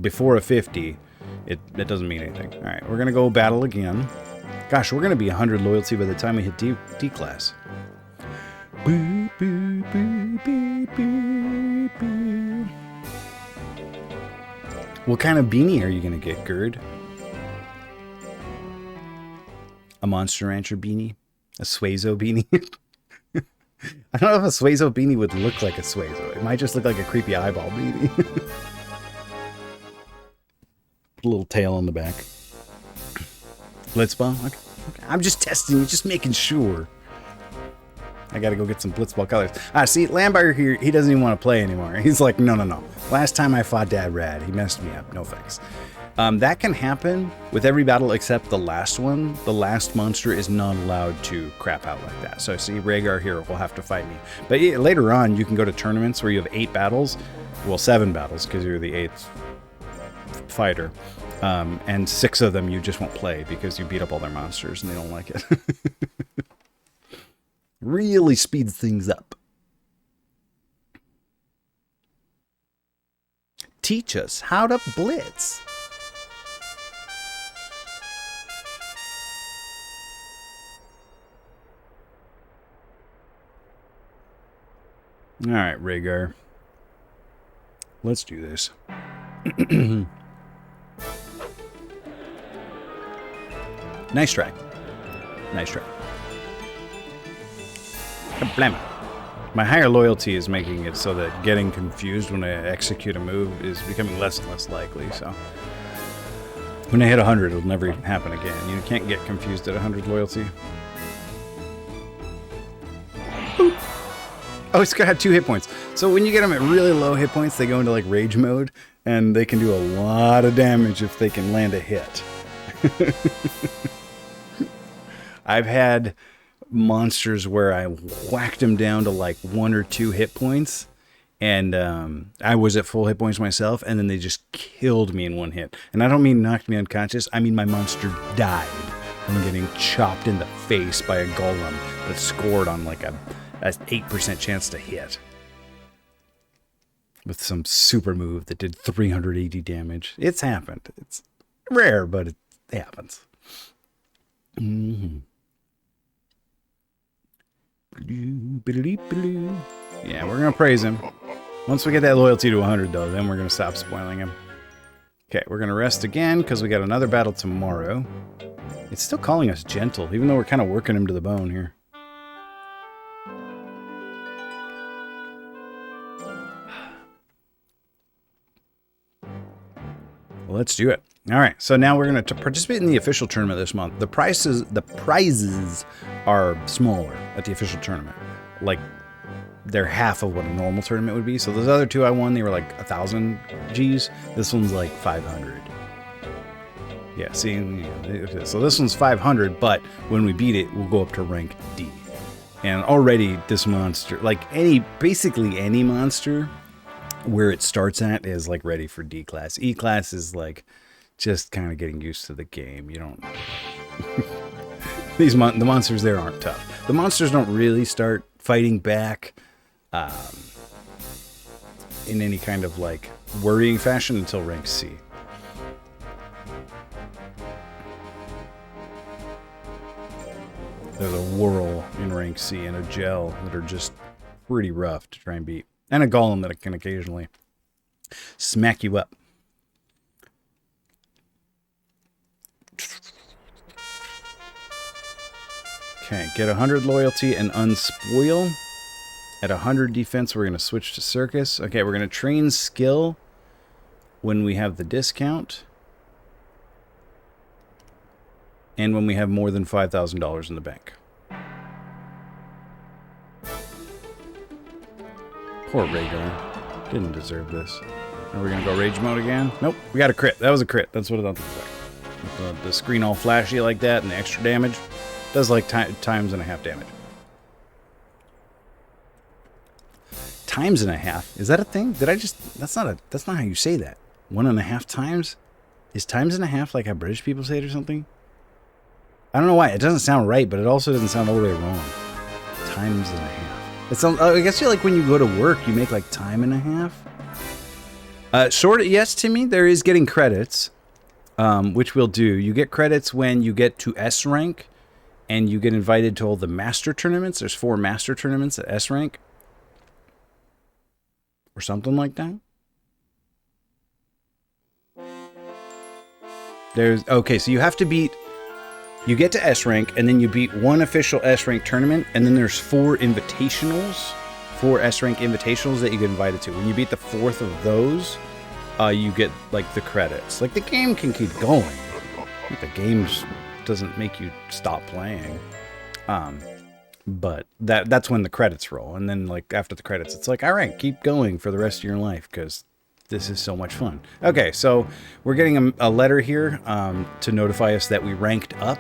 Before a 50, it doesn't mean anything. All right, we're going to go battle again. Gosh, we're going to be 100 loyalty by the time we hit D class. Boo, boo, boo, boo, boo, boo. What kind of beanie are you going to get, Gerd? A Monster Rancher beanie? A Suezo beanie? I don't know if a Suezo beanie would look like a Suezo. It might just look like a creepy eyeball beanie. Put a little tail on the back. Blitzball? Okay. I'm just testing, just making sure. I gotta go get some Blitzball colors. See, Lambar here, he doesn't even want to play anymore. He's like, no. Last time I fought Dad Rad, he messed me up. No thanks. That can happen with every battle except the last one. The last monster is not allowed to crap out like that. So see, Rhaegar here will have to fight me. But later on, you can go to tournaments where you have 8 battles. Well, 7 battles, because you're the 8th fighter. And 6 of them you just won't play because you beat up all their monsters and they don't like it. Really speeds things up. Teach us how to blitz. All right, Rhaegar. Let's do this. Nice try. Nice try. Blam. My higher loyalty is making it so that getting confused when I execute a move is becoming less and less likely, so... When I hit 100, it'll never happen again. You can't get confused at 100 loyalty. Boop. Oh, it's gonna have 2 hit points. So when you get them at really low hit points, they go into like rage mode, and they can do a lot of damage if they can land a hit. I've had monsters where I whacked them down to like 1 or 2 hit points, and I was at full hit points myself, and then they just killed me in 1 hit. And I don't mean knocked me unconscious, I mean my monster died from getting chopped in the face by a golem that scored on like a 8% chance to hit. with some super move that did 380 damage. It's happened. It's rare, but it happens. Mm-hmm. Yeah, we're going to praise him. Once we get that loyalty to 100, though, then we're going to stop spoiling him. Okay, we're going to rest again because we got another battle tomorrow. It's still calling us gentle, even though we're kind of working him to the bone here. Well, let's do it. All right, so now we're going to participate in the official tournament this month. The prizes are smaller at the official tournament. Like, they're half of what a normal tournament would be. So those other two I won, they were like 1,000 Gs. This one's like 500. Yeah, see, so this one's 500, but when we beat it, we'll go up to rank D. And already this monster, like basically any monster where it starts at is like ready for D class. E class is like just kind of getting used to the game. You don't the monsters there aren't tough. The monsters don't really start fighting back in any kind of like worrying fashion until rank C. There's a whirl in rank C and a gel that are just pretty rough to try and beat. And a golem that can occasionally smack you up. Okay, get 100 loyalty and unspoil. At 100 defense, we're going to switch to circus. Okay, we're going to train skill when we have the discount. And when we have more than $5,000 in the bank. Poor Rhaegar. Didn't deserve this. Are we going to go rage mode again? Nope, we got a crit. That was a crit. That's what it looked like. The screen all flashy like that and the extra damage does like times and a half damage. Times and a half? Is that a thing? Did I just... That's not how you say that. 1.5 times? Is times and a half like how British people say it or something? I don't know why. It doesn't sound right, but it also doesn't sound all the way wrong. Times and a half. It sounds, I guess like when you go to work, you make like time and a half. Sort of, yes, Timmy, there is getting credits, which we'll do. You get credits when you get to S rank, and you get invited to all the master tournaments. There's 4 master tournaments at S rank. Or something like that. Okay, so you have to beat... You get to S rank, and then you beat 1 official S rank tournament, and then there's 4 invitationals, 4 S rank invitationals that you get invited to. When you beat the 4th of those, you get like the credits. Like the game can keep going. The game doesn't make you stop playing. But that's when the credits roll, and then like after the credits, it's like, all right, keep going for the rest of your life because this is so much fun. Okay, so we're getting a letter here to notify us that we ranked up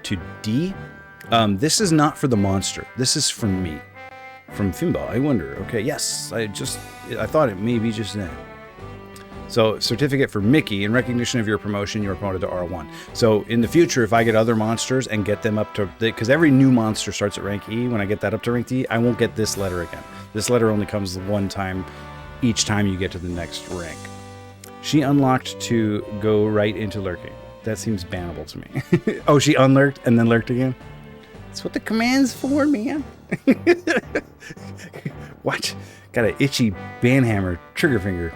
to D. This is not for the monster. This is from me, from Fimba. I wonder. Okay, yes, I thought it may be just that. So, certificate for Mickey. In recognition of your promotion, you are promoted to R1. So, in the future, if I get other monsters and get them up to... Because every new monster starts at rank E. When I get that up to rank D, I won't get this letter again. This letter only comes one time each time you get to the next rank. She unlocked to go right into lurking. That seems bannable to me. Oh, she unlurked and then lurked again? That's what the command's for, man. What? Got an itchy banhammer trigger finger.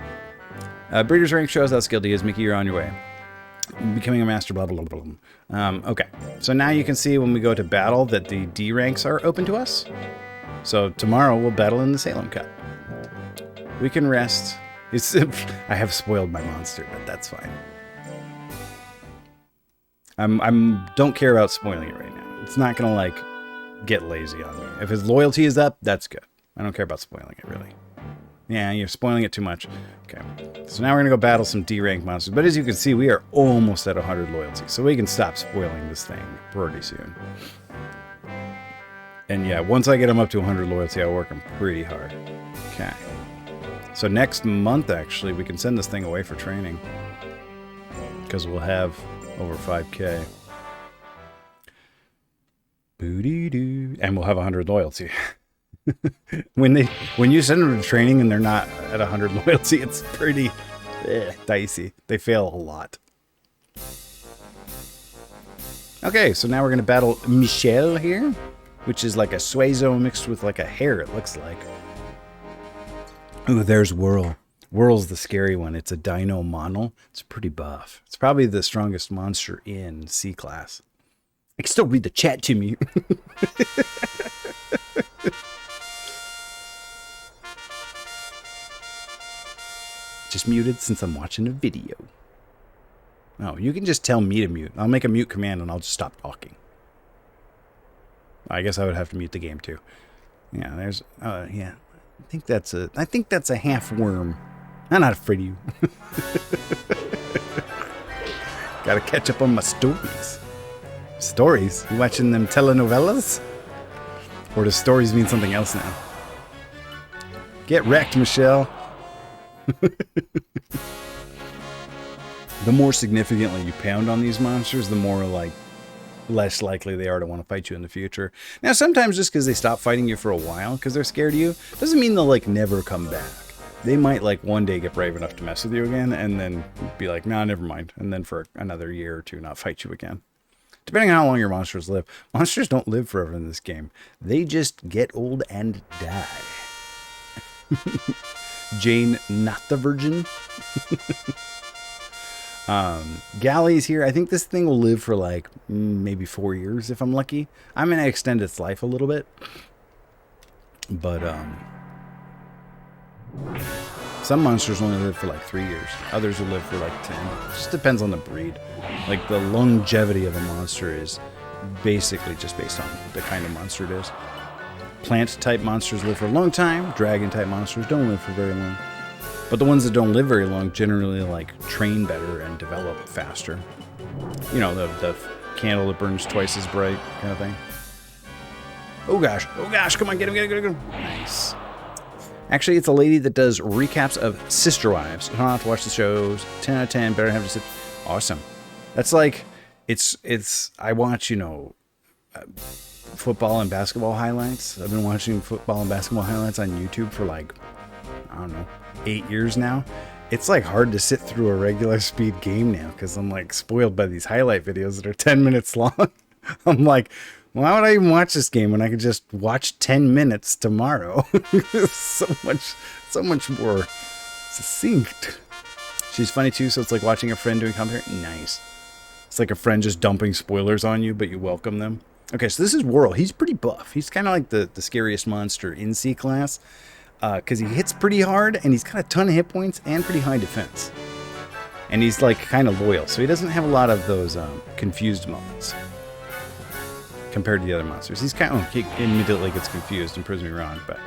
Breeder's rank shows how skilled he is. Mickey, you're on your way. Becoming a master, blah, blah, blah, blah. Okay, so now you can see when we go to battle that the D ranks are open to us. So tomorrow we'll battle in the Salem Cup. We can rest. I have spoiled my monster, but that's fine. I'm don't care about spoiling it right now. It's not gonna like get lazy on me. If his loyalty is up, that's good. I don't care about spoiling it really. Yeah, you're spoiling it too much. Okay, so now we're gonna go battle some D rank monsters. But as you can see, we are almost at 100 loyalty, so we can stop spoiling this thing pretty soon. And yeah, once I get him up to 100 loyalty, I'll work him pretty hard. Okay. So next month, actually, we can send this thing away for training. Because we'll have over 5K. Booty-doo. And we'll have 100 loyalty. When you send them to training and they're not at 100 loyalty, it's pretty dicey. They fail a lot. Okay, so now we're gonna battle Michelle here, which is like a Suezo mixed with like a hare, it looks like. Ooh, there's Whirl. Whirl's the scary one. It's a dino monal. It's pretty buff. It's probably the strongest monster in C class. I can still read the chat to me. Just muted since I'm watching a video. Oh, you can just tell me to mute. I'll make a mute command and I'll just stop talking. I guess I would have to mute the game too. Yeah, there's yeah. I think that's a half worm. I'm not afraid of you. Gotta catch up on my stories. Stories? You watching them telenovelas? Or does stories mean something else now? Get wrecked, Michelle. The more significantly you pound on these monsters, the more less likely they are to want to fight you in the future. Now, sometimes just because they stop fighting you for a while because they're scared of you, doesn't mean they'll never come back. They might one day get brave enough to mess with you again and then be like, nah, never mind. And then for another year or two, not fight you again. Depending on how long your monsters live. Monsters don't live forever in this game. They just get old and die. Jane, not the virgin. Galleys here. I think this thing will live for maybe 4 years if I'm lucky. I'm going to extend its life a little bit. But, some monsters only live for 3 years. Others will live for 10. It just depends on the breed. The longevity of a monster is basically just based on the kind of monster it is. Plant-type monsters live for a long time. Dragon-type monsters don't live for very long. But the ones that don't live very long generally train better and develop faster. You know, the candle that burns twice as bright kind of thing. Oh gosh, come on, get him. Nice. Actually, it's a lady that does recaps of Sister Wives. I don't have to watch the shows. 10 out of 10, better have to sit. Awesome. That's it's I watch, football and basketball highlights. I've been watching football and basketball highlights on YouTube for I don't know, 8 years now. It's hard to sit through a regular speed game now because I'm spoiled by these highlight videos that are 10 minutes long. I'm why would I even watch this game when I could just watch 10 minutes tomorrow? so much more succinct. She's funny too, so it's like watching a friend doing commentary. Nice. It's like a friend just dumping spoilers on you, but you welcome them. Okay, so this is Whirl. He's pretty buff. He's kind of like the scariest monster in C class. Because he hits pretty hard, and he's got a ton of hit points and pretty high defense. And he's kind of loyal, so he doesn't have a lot of those confused moments compared to the other monsters. He's he immediately gets confused and proves me wrong, but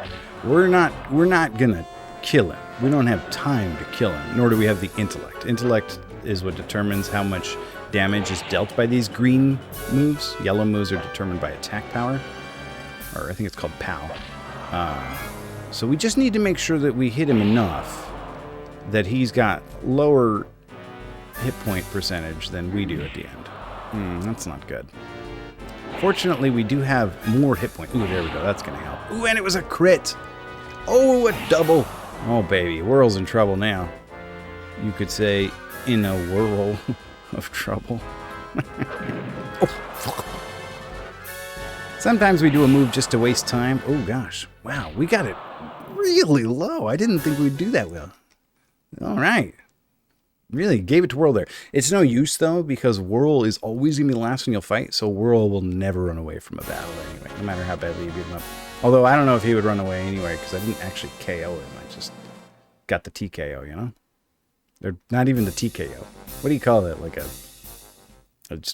we're not gonna kill him. We don't have time to kill him, nor do we have the intellect. Intellect is what determines how much damage is dealt by these green moves. Yellow moves are determined by attack power, or I think it's called POW. So we just need to make sure that we hit him enough that he's got lower hit point percentage than we do at the end. That's not good. Fortunately, we do have more hit points. Ooh, there we go. That's going to help. Ooh, and it was a crit. Oh, a double. Oh, baby. Whirl's in trouble now. You could say in a whirl of trouble. Oh, fuck. Sometimes we do a move just to waste time. Oh, gosh. Wow, we got it really low. I didn't think we'd do that well. All right. Really gave it to Whirl there. It's no use, though, because Whirl is always going to be the last one you'll fight, so Whirl will never run away from a battle anyway, no matter how badly you beat him up. Although, I don't know if he would run away anyway, because I didn't actually KO him. I just got the TKO, you know? They're not even the TKO. What do you call it?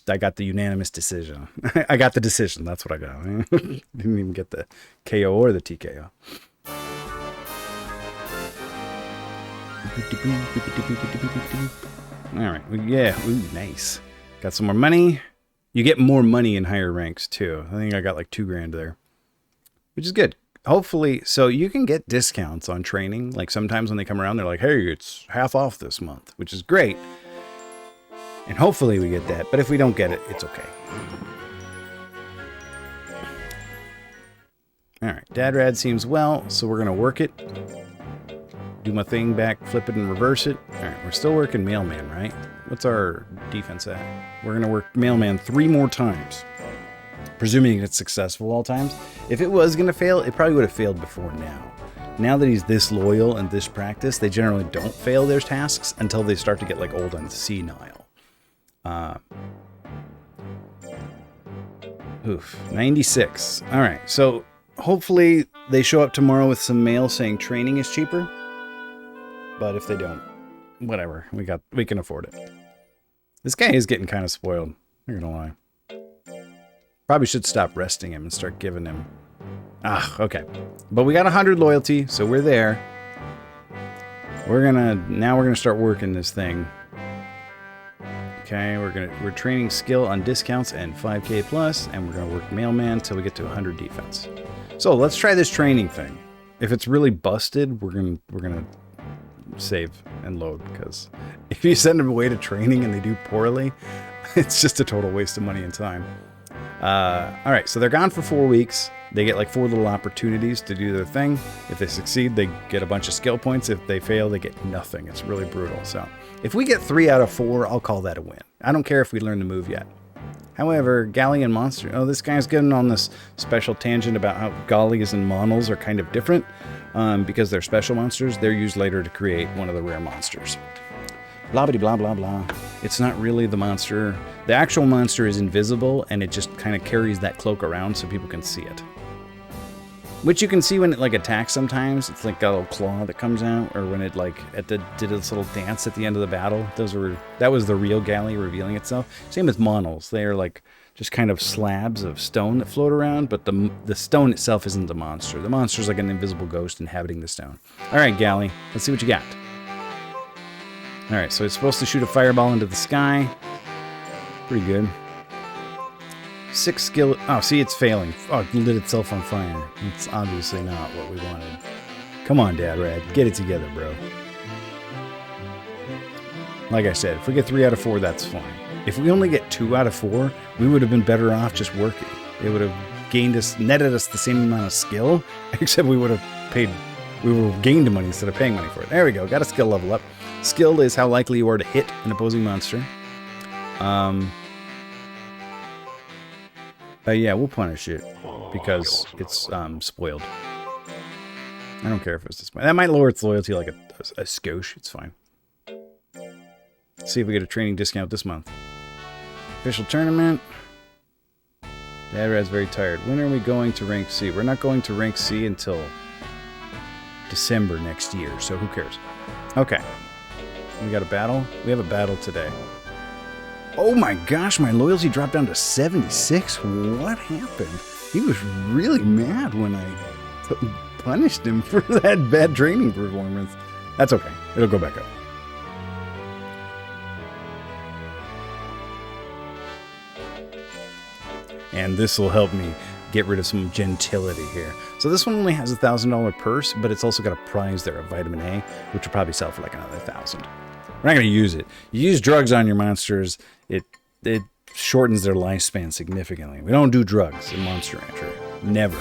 I got the unanimous decision. I got the decision. That's what I got. Didn't even get the KO or the TKO. All right. Yeah. Ooh, nice. Got some more money. You get more money in higher ranks too. I think I got $2 grand there, which is good. Hopefully, so you can get discounts on training. Sometimes when they come around, they're like, hey, it's half off this month, which is great. And hopefully we get that. But if we don't get it, it's okay. Alright, Dad Rad seems well, so we're gonna work it. Do my thing back, flip it and reverse it. Alright, we're still working Mailman, right? What's our defense at? We're gonna work Mailman 3 more times. Presuming it's successful all times. If it was gonna fail, it probably would have failed before now. Now that he's this loyal and this practiced, they generally don't fail their tasks until they start to get like old and senile. 96. Alright, so hopefully they show up tomorrow with some mail saying training is cheaper. But if they don't, whatever. We can afford it. This guy is getting kind of spoiled. I'm not gonna lie. Probably should stop resting him and start giving him... okay. But we got 100 loyalty, so we're there. Now we're gonna start working this thing. Okay, we're training skill on discounts and 5k plus, and we're gonna work mailman until we get to 100 defense. So let's try this training thing. If it's really busted, we're gonna save and load, because if you send them away to training and they do poorly, it's just a total waste of money and time. Alright, so they're gone for 4 weeks. They get like 4 little opportunities to do their thing. If they succeed, they get a bunch of skill points. If they fail, they get nothing. It's really brutal. So if we get 3 out of 4, I'll call that a win. I don't care if we learn the move yet. However, Galley and Monster... Oh, this guy's getting on this special tangent about how Galleys and Monals are kind of different. Because they're special monsters, they're used later to create one of the rare monsters. Blah, blah, blah, blah, blah. It's not really the monster. The actual monster is invisible, and it just kind of carries that cloak around so people can see it. Which you can see when it like attacks sometimes. It's like got a little claw that comes out, or when it like did this little dance at the end of the battle. That was the real Galley revealing itself. Same with Monals. They are like just kind of slabs of stone that float around, but the stone itself isn't the monster. The monster's like an invisible ghost inhabiting the stone. Alright, Galley, let's see what you got. Alright, so it's supposed to shoot a fireball into the sky. Pretty good. 6 skill... Oh, see, it's failing. Oh, it lit itself on fire. It's obviously not what we wanted. Come on, Dad Rad. Get it together, bro. Like I said, if we get 3 out of 4, that's fine. If we only get 2 out of 4, we would have been better off just working. It would have netted us the same amount of skill, except we would have gained money instead of paying money for it. There we go. Got a skill level up. Skill is how likely you are to hit an opposing monster. Yeah, we'll punish it because it's spoiled. I don't care if it's this. That might lower its loyalty like a skosh. It's fine. Let's see if we get a training discount this month. Official tournament. Dad Rad's very tired. When are we going to rank C? We're not going to rank C until December next year, so who cares? Okay. We got a battle? We have a battle today. Oh my gosh, my loyalty dropped down to 76? What happened? He was really mad when I punished him for that bad training performance. That's okay. It'll go back up. And this will help me get rid of some gentility here. So this one only has a $1,000 purse, but it's also got a prize there of vitamin A, which will probably sell for like another 1,000. We're not going to use it. You use drugs on your monsters, it shortens their lifespan significantly. We don't do drugs in Monster Rancher. Never.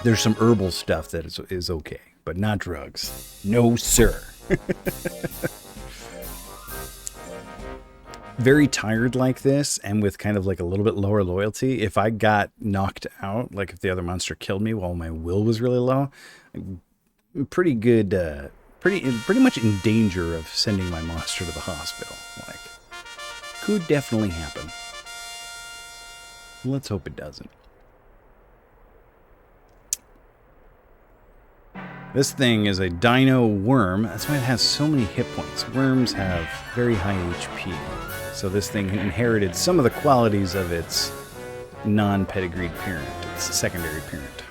There's some herbal stuff that is okay, but not drugs. No, sir. Very tired like this, and with kind of like a little bit lower loyalty, if I got knocked out, like if the other monster killed me while my will was really low, I'm pretty good, pretty much in danger of sending my monster to the hospital. Like, could definitely happen. Let's hope it doesn't. This thing is a dino worm. That's why it has so many hit points. Worms have very high HP. So this thing inherited some of the qualities of its non-pedigreed parent, its secondary parent.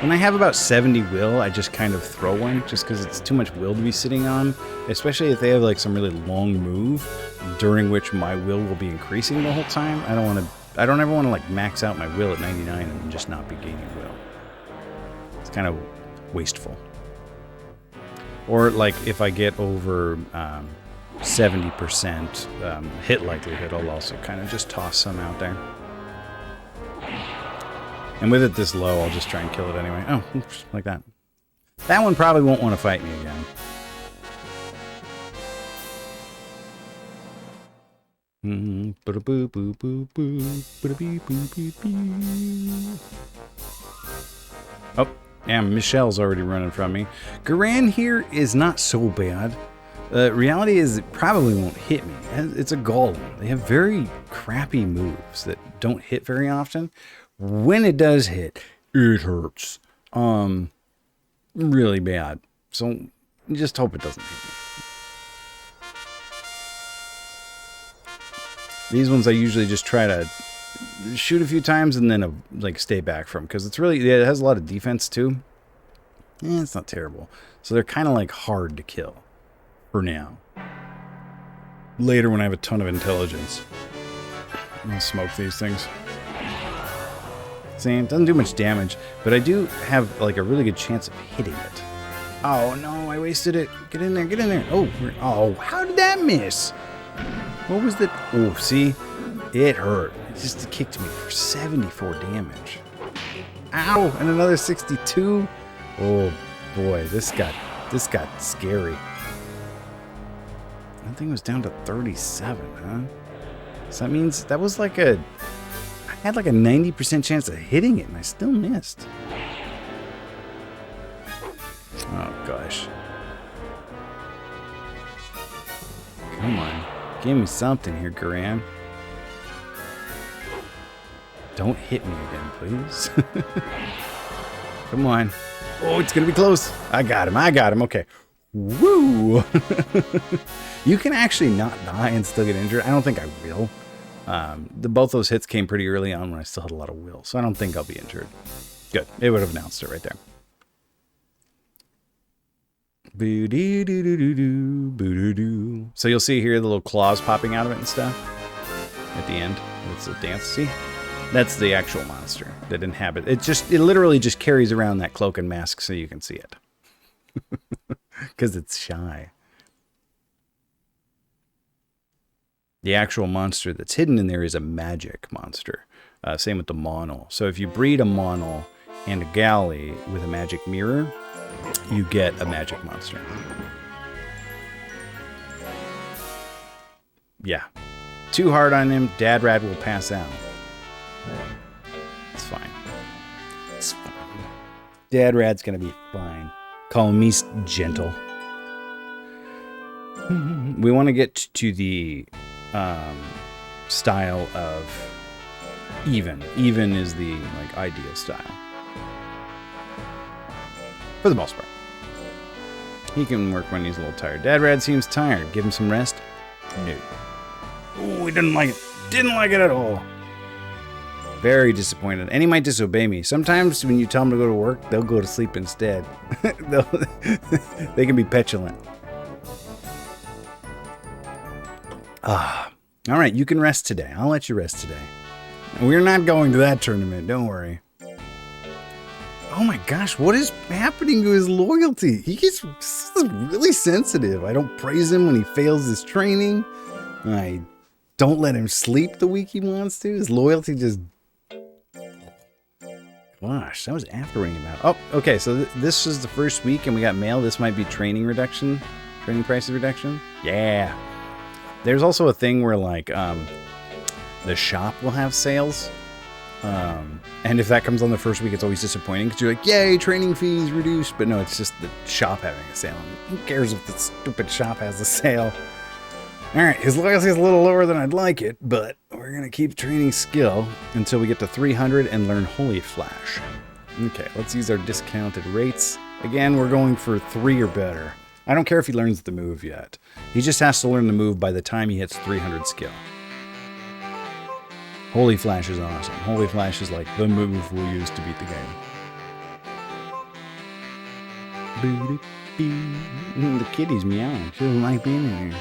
When I have about 70 will, I just kind of throw one, just because it's too much will to be sitting on, especially if they have like some really long move, during which my will be increasing the whole time. I don't ever want to like max out my will at 99 and just not be gaining will. It's kind of wasteful. Or like if I get over 70% hit likelihood, I'll also kind of just toss some out there. And with it this low, I'll just try and kill it anyway. Oh, oops, like that. That one probably won't want to fight me again. Oh, yeah, Michelle's already running from me. Garan here is not so bad. Reality is it probably won't hit me. It's a golem. They have very crappy moves that don't hit very often. When it does hit, it hurts. Really bad. So just hope it doesn't hit me. These ones I usually just try to shoot a few times and then like stay back from, because it's really, it has a lot of defense too. It's not terrible. So they're kind of like hard to kill for now. Later when I have a ton of intelligence, I'll smoke these things. See, it doesn't do much damage, but I do have like a really good chance of hitting it. Oh no, I wasted it. Get in there, get in there. Oh, how did that miss? What was that? Oh, see? It hurt. It just kicked me for 74 damage. Ow! And another 62? Oh boy, this got scary. That thing was down to 37, huh? So that means that was like I had like a 90% chance of hitting it and I still missed. Oh gosh. Come on. Give me something here, Garan. Don't hit me again, please. Come on. Oh, it's going to be close. I got him. Okay. Woo! You can actually not die and still get injured. I don't think I will. Both those hits came pretty early on when I still had a lot of will, so I don't think I'll be injured. Good. It would have announced it right there. So you'll see here the little claws popping out of it and stuff at the end. It's a dance. See, that's the actual monster that inhabits it. It literally just carries around that cloak and mask so you can see it because it's shy. The actual monster that's hidden in there is a magic monster. Same with the monol. So if you breed a monol and a galley with a magic mirror, you get a magic monster. Yeah. Too hard on him, Dad Rad will pass out. It's fine. It's fine. Dad Rad's gonna be fine. Call me gentle. We want to get to the style of even. Even is the like ideal style. For the most part. He can work when he's a little tired. Dad Rad seems tired. Give him some rest? No. Oh, he didn't like it. Didn't like it at all. Very disappointed. And he might disobey me. Sometimes when you tell them to go to work, they'll go to sleep instead. They can be petulant. All right, you can rest today. I'll let you rest today. We're not going to that tournament. Don't worry. Oh my gosh, what is happening to his loyalty? He gets really sensitive. I don't praise him when he fails his training. I don't let him sleep the week he wants to. His loyalty just... Gosh, that was after ringing about. Oh, okay, so this is the first week and we got mail. This might be training reduction. Training prices reduction. Yeah. There's also a thing where like the shop will have sales. And if that comes on the first week, it's always disappointing because you're like, yay, training fees reduced. But no, it's just the shop having a sale. Who cares if the stupid shop has a sale? All right, his loyalty is a little lower than I'd like it, but we're going to keep training skill until we get to 300 and learn Holy Flash. Okay, let's use our discounted rates. Again, we're going for 3 or better. I don't care if he learns the move yet. He just has to learn the move by the time he hits 300 skill. Holy Flash is awesome. Holy Flash is like the move we'll use to beat the game. The kitty's meowing. She doesn't like being in here.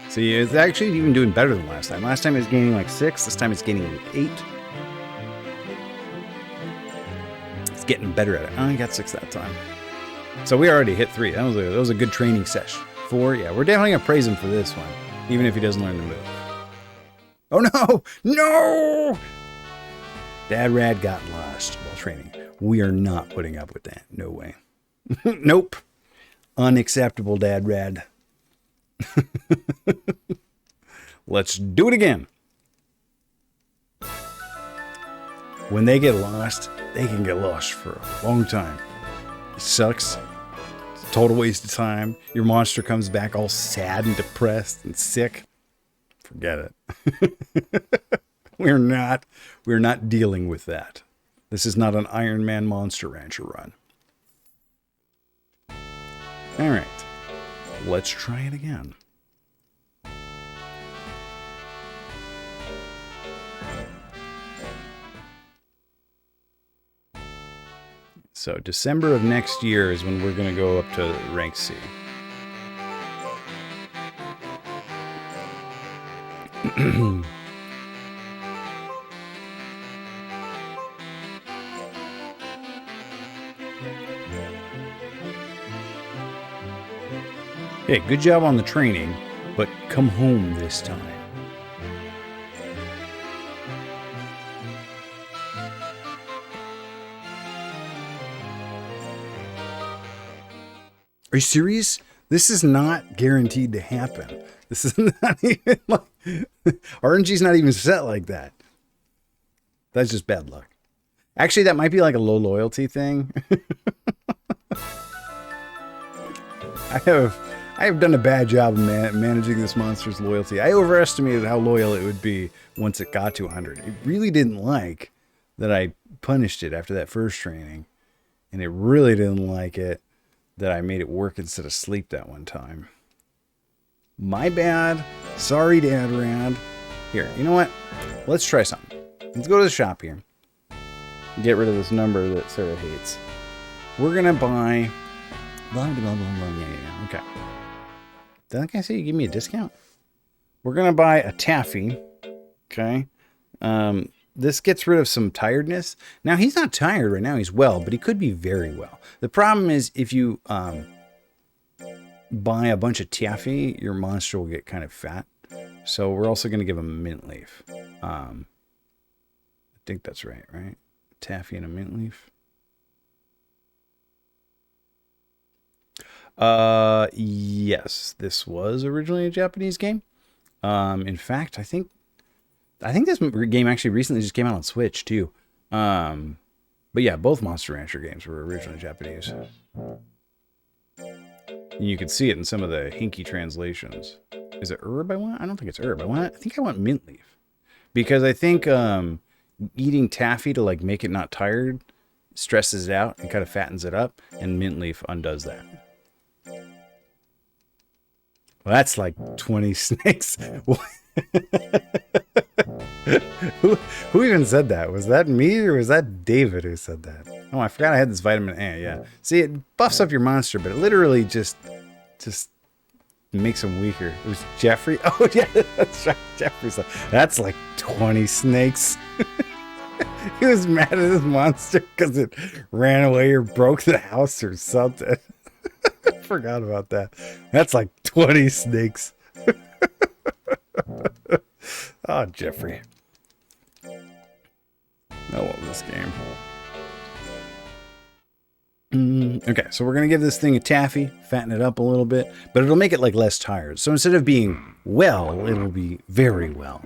See, it's actually even doing better than last time. Last time it was gaining like 6. This time it's gaining like 8. It's getting better at it. Oh, I got 6 that time. So we already hit 3. That was a good training session. 4. Yeah, we're definitely going to praise him for this one, even if he doesn't learn the move. Oh, no! No! Dad Rad got lost while training. We are not putting up with that. No way. Nope. Unacceptable, Dad Rad. Let's do it again. When they get lost, they can get lost for a long time. It sucks. It's a total waste of time. Your monster comes back all sad and depressed and sick. Forget it. We're not dealing with that. This is not an Iron Man Monster Rancher run. All right. Let's try it again. So December of next year is when we're going to go up to rank C. Hey, good job on the training, but come home this time. Are you serious? This is not guaranteed to happen. This is not even like... RNG's not even set like that. That's just bad luck. Actually, that might be like a low loyalty thing. I have done a bad job of managing this monster's loyalty. I overestimated how loyal it would be once it got to 100. It really didn't like that I punished it after that first training. And it really didn't like it that I made it work instead of sleep that one time. My bad. Sorry, Dad Rad. Here, you know what? Let's try something. Let's go to the shop here. Get rid of this number that Sarah hates. We're going to buy... Blah, blah, blah, blah. Yeah. Okay. Didn't I say you give me a discount? We're going to buy a taffy. Okay. This gets rid of some tiredness. Now, he's not tired right now. He's well, but he could be very well. The problem is if you buy a bunch of taffy, your monster will get kind of fat. So we're also going to give him a mint leaf. I think that's right? Taffy and a mint leaf. Yes, this was originally a Japanese game. In fact, I think this game actually recently just came out on Switch too. But yeah, both Monster Rancher games were originally Japanese. You can see it in some of the hinky translations. Is it herb I want? I don't think it's herb. I think I want mint leaf. Because I think eating taffy to like make it not tired stresses it out and kind of fattens it up, and mint leaf undoes that. Well, that's like 20 snakes. Who even said that? Was that me or was that David who said that? Oh, I forgot I had this vitamin A. Yeah. See, it buffs up your monster, but it literally just makes him weaker. It was Jeffrey. Oh, yeah, that's right. Jeffrey's like, that's like 20 snakes. He was mad at his monster because it ran away or broke the house or something. I forgot about that. That's like 20 snakes. Oh, Jeffrey. I love this game. Okay, so we're going to give this thing a taffy, fatten it up a little bit, but it'll make it like less tired. So instead of being well, it'll be very well.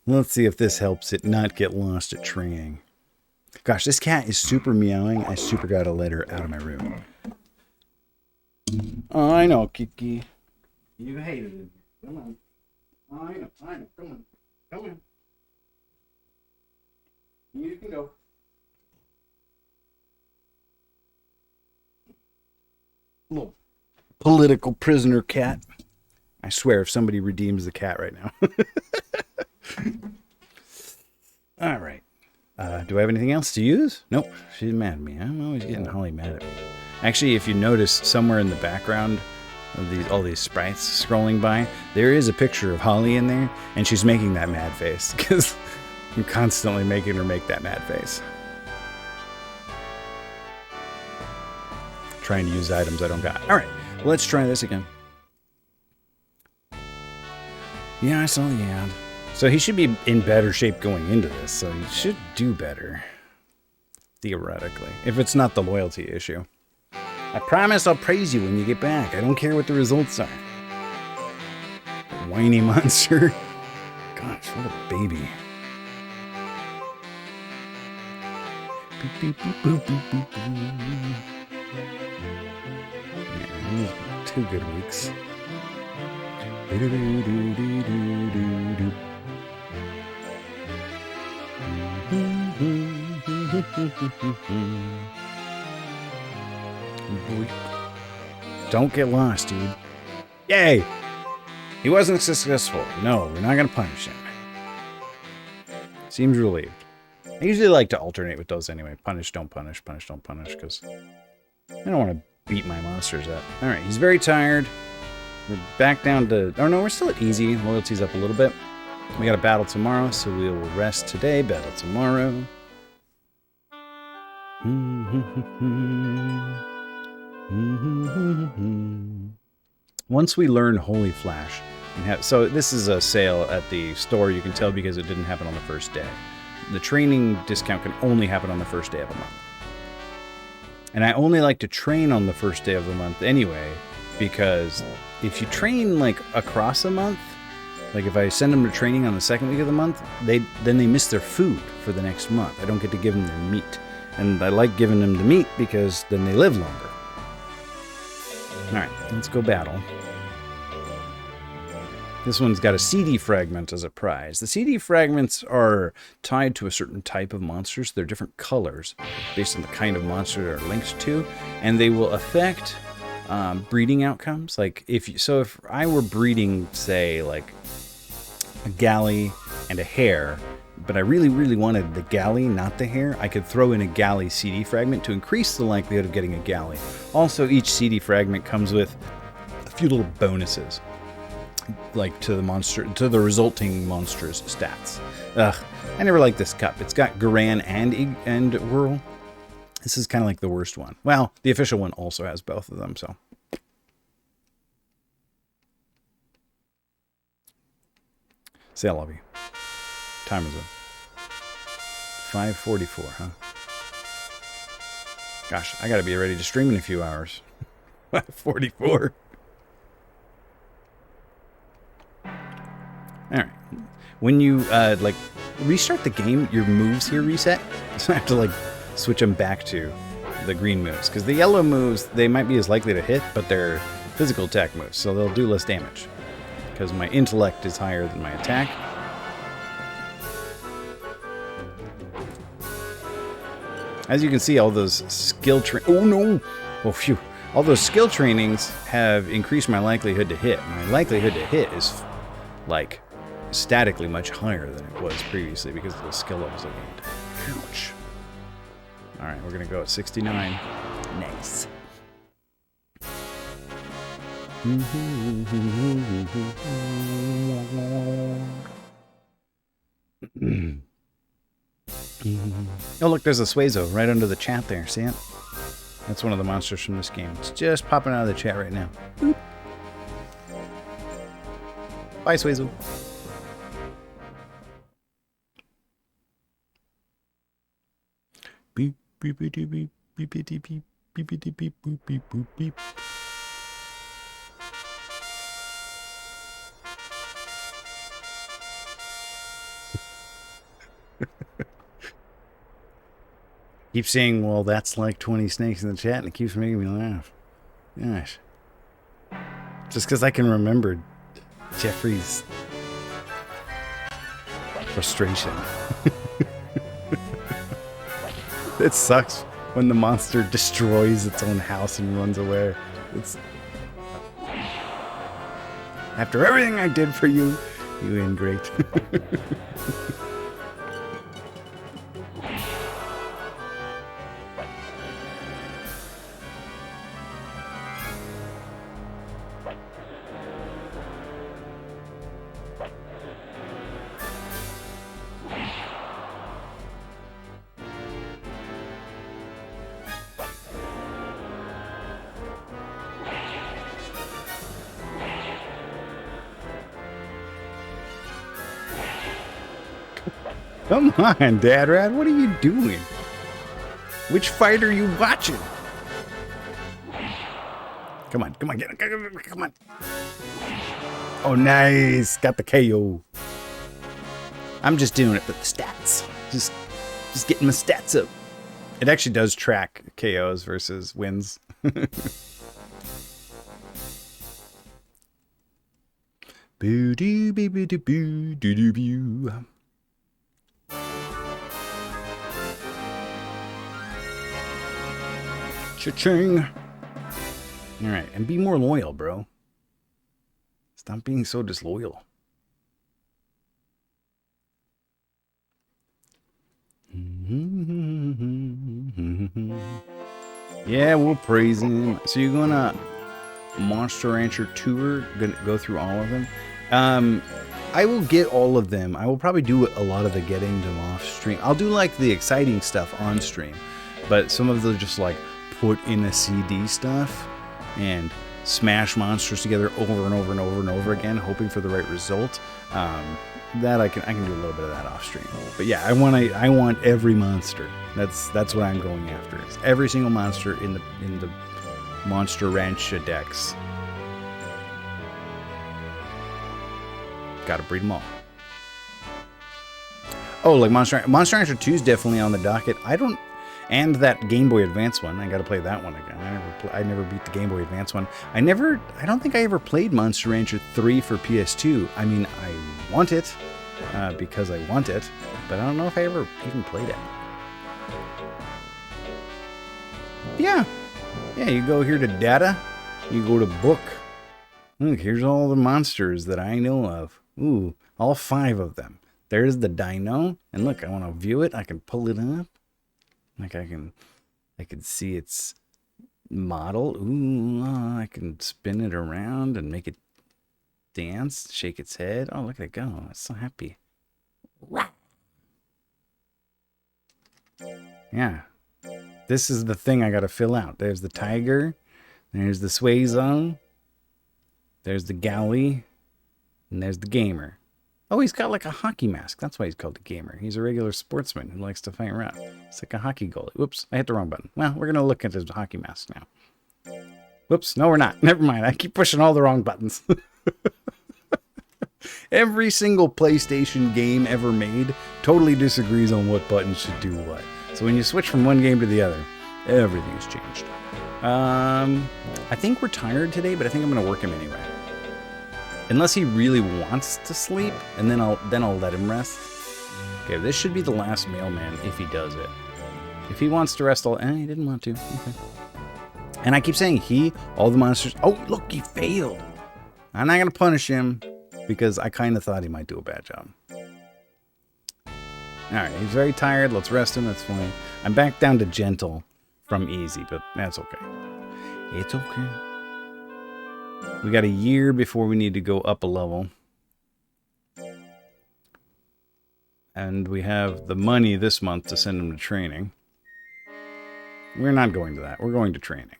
Let's see if this helps it not get lost at training. Gosh, this cat is super meowing. I super got to let her out of my room. Oh, I know, Kiki. You hated it. Come on. Oh, I know. Come on. You can go. Little political prisoner cat. I swear if somebody redeems the cat right now. All right. Do I have anything else to use? Nope. She's mad at me. I'm always getting Holly mad at me. Actually, if you notice somewhere in the background of all these sprites scrolling by, there is a picture of Holly in there, and she's making that mad face because I'm constantly making her make that mad face. Trying to use items I don't got. All right, let's try this again. Yeah, I saw the ad. So he should be in better shape going into this, so he should do better. Theoretically. If it's not the loyalty issue. I promise I'll praise you when you get back. I don't care what the results are. Whiny monster. Gosh, what a baby. Boop, boop, boop, boop, boop, boop, boop. Yeah, 2 good weeks. Don't get lost, dude. Yay! He wasn't successful. No, we're not going to punish him. Seems relieved. I usually like to alternate with those anyway. Punish, don't punish, punish, don't punish, because I don't want to beat my monsters up. Alright, he's very tired. We're back down to... Oh no, we're still at easy. Loyalty's up a little bit. We got a battle tomorrow, so we will rest today, battle tomorrow. Once we learn Holy Flash, so this is a sale at the store, you can tell because it didn't happen on the first day. The training discount can only happen on the first day of a month. And I only like to train on the first day of the month anyway, because if you train like across a month, like if I send them to training on the second week of the month, then they miss their food for the next month. I don't get to give them their meat. And I like giving them the meat because then they live longer. Alright, let's go battle. This one's got a CD fragment as a prize. The CD fragments are tied to a certain type of monsters. They're different colors based on the kind of monster they're linked to. And they will affect breeding outcomes. Like if I were breeding, say, like a galley and a hare, but I really, really wanted the galley, not the hare, I could throw in a galley CD fragment to increase the likelihood of getting a galley. Also, each CD fragment comes with a few little bonuses, like to the resulting monster's stats. Ugh, I never liked this cup. It's got Garan and Whirl. This is kind of like the worst one. Well, the official one also has both of them, so. Say I love you. Time is up. 5:44, huh? Gosh, I gotta be ready to stream in a few hours. 5:44. Alright. When you, like, restart the game, your moves here reset. So I have to, like, switch them back to the green moves. Because the yellow moves, they might be as likely to hit, but they're physical attack moves, so they'll do less damage. Because my intellect is higher than my attack. As you can see, all those skill oh no! Oh phew! All those skill trainings have increased my likelihood to hit. My likelihood to hit is, like, statically much higher than it was previously because of the skill levels I gained. Ouch. Alright, we're gonna go at 69. Nice. Oh look, there's a Suezo right under the chat there, see it? That's one of the monsters from this game. It's just popping out of the chat right now. Boop. Bye, Suezo. Beep, beep, beep, beep, beep, beep, beep, beep, beep, beep, beep, beep, boop, beep, boop, beep. Keep saying, well, that's like 20 snakes in the chat, and it keeps making me laugh. Gosh. Just because I can remember Jeffrey's frustration. It sucks when the monster destroys its own house and runs away. It's... After everything I did for you, you ingrate. Come on, Dad Rat, what are you doing? Which fight are you watching? Come on, come on, get it, come on. Oh, nice. Got the KO. I'm just doing it for the stats. Just getting my stats up. It actually does track KOs versus wins. Boo doo boo boo doo boo doo doo boo. Cha-ching. All right, and be more loyal, bro. Stop being so disloyal. Yeah, we'll praise him. So you're gonna Monster Rancher tour, gonna go through all of them. I will get all of them. I will probably do a lot of the getting them off stream. I'll do like the exciting stuff on stream, but some of the just like put in a CD stuff and smash monsters together over and over and over and over again, hoping for the right result. That I can do a little bit of that off stream. But yeah, I want every monster. That's what I'm going after. It's every single monster in the Monster Rancher decks. Gotta breed them all. Oh, like Monster Rancher 2 is definitely on the docket. And that Game Boy Advance one. I gotta play that one again. I never beat the Game Boy Advance one. I don't think I ever played Monster Rancher 3 for PS2. I mean, I want it because I want it, but I don't know if I ever even played it. Yeah, you go here to data, you go to book. Look, here's all the monsters that I know of. Ooh, all 5 of them. There's the dino, and look, I want to view it. I can pull it up. Like I can see its model. Ooh, I can spin it around and make it dance, shake its head. Oh, look at it go. It's so happy. Yeah. This is the thing I got to fill out. There's the tiger. There's the Swayzone. There's the Galley. And there's the gamer. Oh, he's got like a hockey mask. That's why he's called a gamer. He's a regular sportsman who likes to fight around. It's like a hockey goalie. Whoops, I hit the wrong button. Well, we're going to look at his hockey mask now. Whoops, no, we're not. Never mind. I keep pushing all the wrong buttons. Every single PlayStation game ever made totally disagrees on what buttons should do what. So when you switch from one game to the other, everything's changed. I think we're tired today, but I think I'm going to work him anyway. Unless he really wants to sleep, and then I'll let him rest. Okay, this should be the last mailman if he does it. If he wants to rest he didn't want to. Okay. And I keep saying all the monsters. Oh, look, he failed. I'm not going to punish him because I kind of thought he might do a bad job. Alright, he's very tired. Let's rest him. That's fine. I'm back down to gentle from easy, but that's okay. It's okay. We got a year before we need to go up a level. And we have the money this month to send him to training. We're not going to that. We're going to training.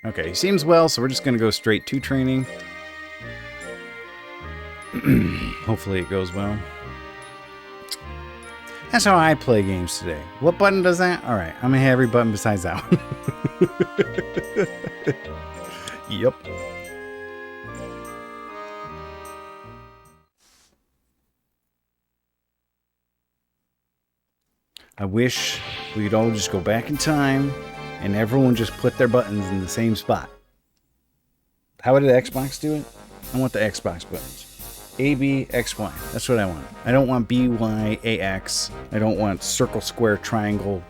Okay, he seems well, so we're just going to go straight to training. Hopefully it goes well. That's how I play games today. What button does that? Alright, I'm going to hit every button besides that one. Yep. I wish we could all just go back in time and everyone just put their buttons in the same spot. How did the Xbox do it? I want the Xbox buttons. A, B, X, Y. That's what I want. I don't want B, Y, A, X. I don't want circle, square, triangle,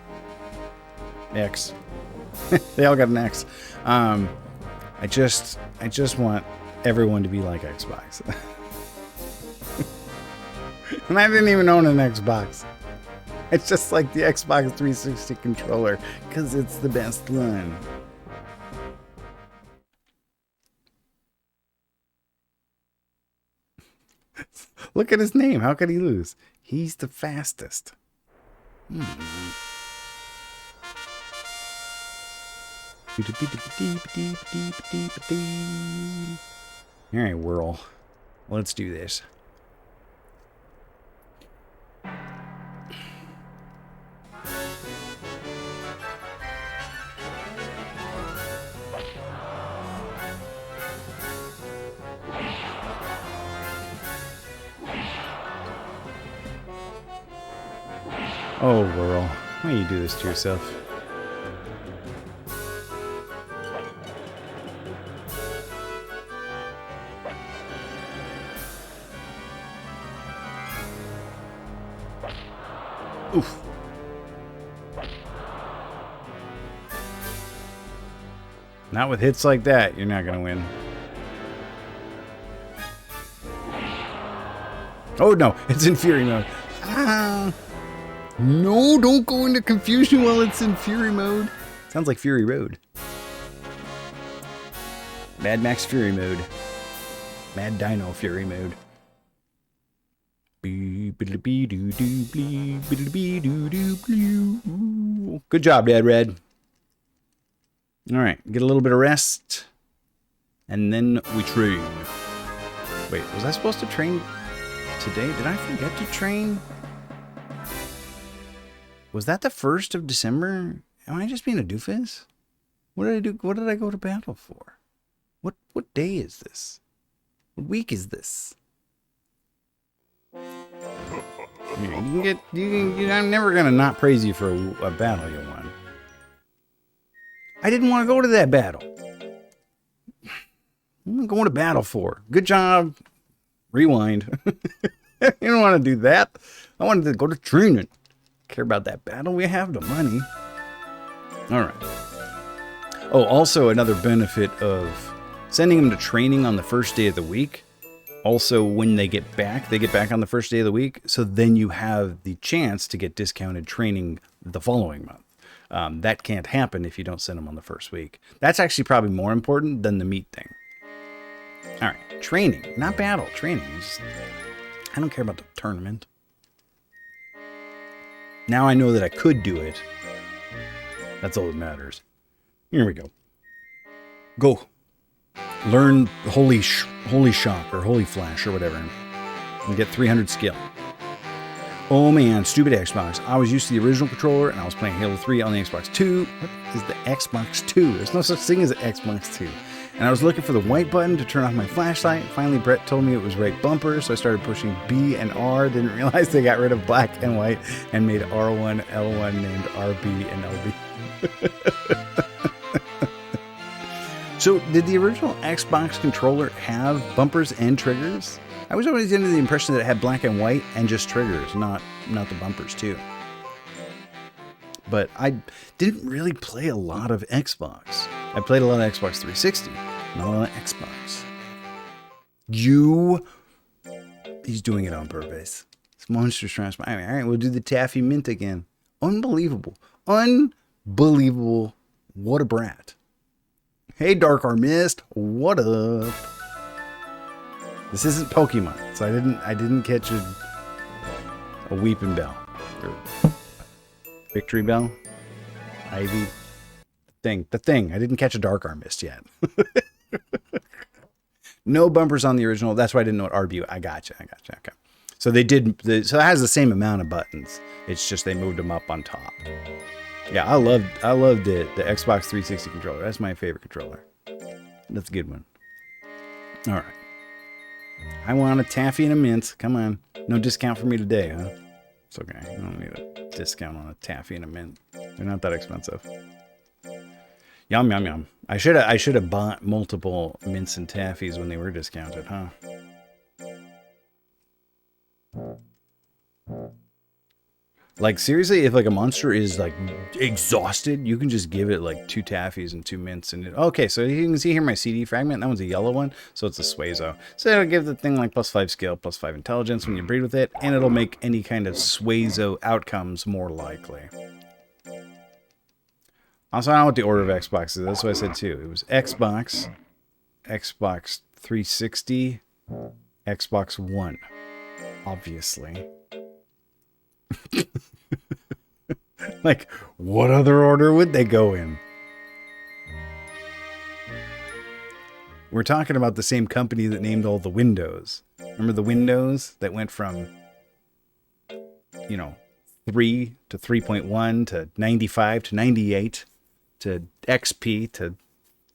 X. They all got an X. I just want everyone to be like Xbox. And I didn't even own an Xbox. It's just like the Xbox 360 controller, because it's the best one. Look at his name. How could he lose? He's the fastest. Alright, Whirl. Let's do this. Oh, Whirl. Why do you do this to yourself? Oof. Not with hits like that, you're not gonna win. Oh no, it's in Fury mode. Ah. No, don't go into confusion while it's in Fury mode. Sounds like Fury Road. Mad Max Fury mode. Mad Dino Fury mode. Good job, Dad Red. Alright, get a little bit of rest. And then we train. Wait, was I supposed to train today? Did I forget to train? Was that the 1st of December? Am I just being a doofus? What did I do? What did I go to battle for? What day is this? What week is this? I'm never gonna not praise you for a battle you won. I didn't want to go to that battle. What am I going to battle for? Good job. Rewind. You don't want to do that. I wanted to go to training. Care about that battle? We have the money. All right. Oh, also another benefit of sending them to training on the first day of the week. Also, when they get back on the first day of the week. So then you have the chance to get discounted training the following month. That can't happen if you don't send them on the first week. That's actually probably more important than the meat thing. All right, training, not battle, training. I don't care about the tournament. Now I know that I could do it. That's all that matters. Here we go. Go. Learn Holy Shock or Holy Flash or whatever. And get 300 skill. Oh man, stupid Xbox. I was used to the original controller and I was playing Halo 3 on the Xbox 2. What is the Xbox 2? There's no such thing as an Xbox 2. And I was looking for the white button to turn off my flashlight. Finally, Brett told me it was right bumper, so I started pushing B and R. Didn't realize they got rid of black and white and made R1, L1 named RB and LB. So, did the original Xbox controller have bumpers and triggers? I was always under the impression that it had black and white and just triggers, not the bumpers too. But I didn't really play a lot of Xbox. I played a lot of Xbox 360, not a lot of Xbox. He's doing it on purpose. This monster's trying to. All right, we'll do the taffy mint again. Unbelievable. Unbelievable. What a brat. Hey, Dark Mist, what up? This isn't Pokemon, so I didn't catch a Weeping Bell or Victory Bell, Ivy, the thing. I didn't catch a Dark Mist yet. No bumpers on the original. That's why I didn't know what RB. I gotcha. Okay. So they did. So it has the same amount of buttons. It's just they moved them up on top. Yeah, I loved the Xbox 360 controller. That's my favorite controller. That's a good one. All right. I want a taffy and a mint. Come on. No discount for me today, huh? It's okay. I don't need a discount on a taffy and a mint. They're not that expensive. Yum, yum, yum. I should have bought multiple mints and taffies when they were discounted, huh? Like, seriously, if like a monster is like exhausted, you can just give it like 2 taffies and 2 mints. And okay, so you can see here my CD fragment. That one's a yellow one, so it's a Suezo. So it'll give the thing like +5 skill, +5 intelligence when you breed with it, and it'll make any kind of Suezo outcomes more likely. Also, I don't know what the order of Xbox is. That's what I said too. It was Xbox, Xbox 360, Xbox One, obviously. Like, what other order would they go in? We're talking about the same company that named all the Windows. Remember the Windows that went from, 3 to 3.1 to 95 to 98 to XP to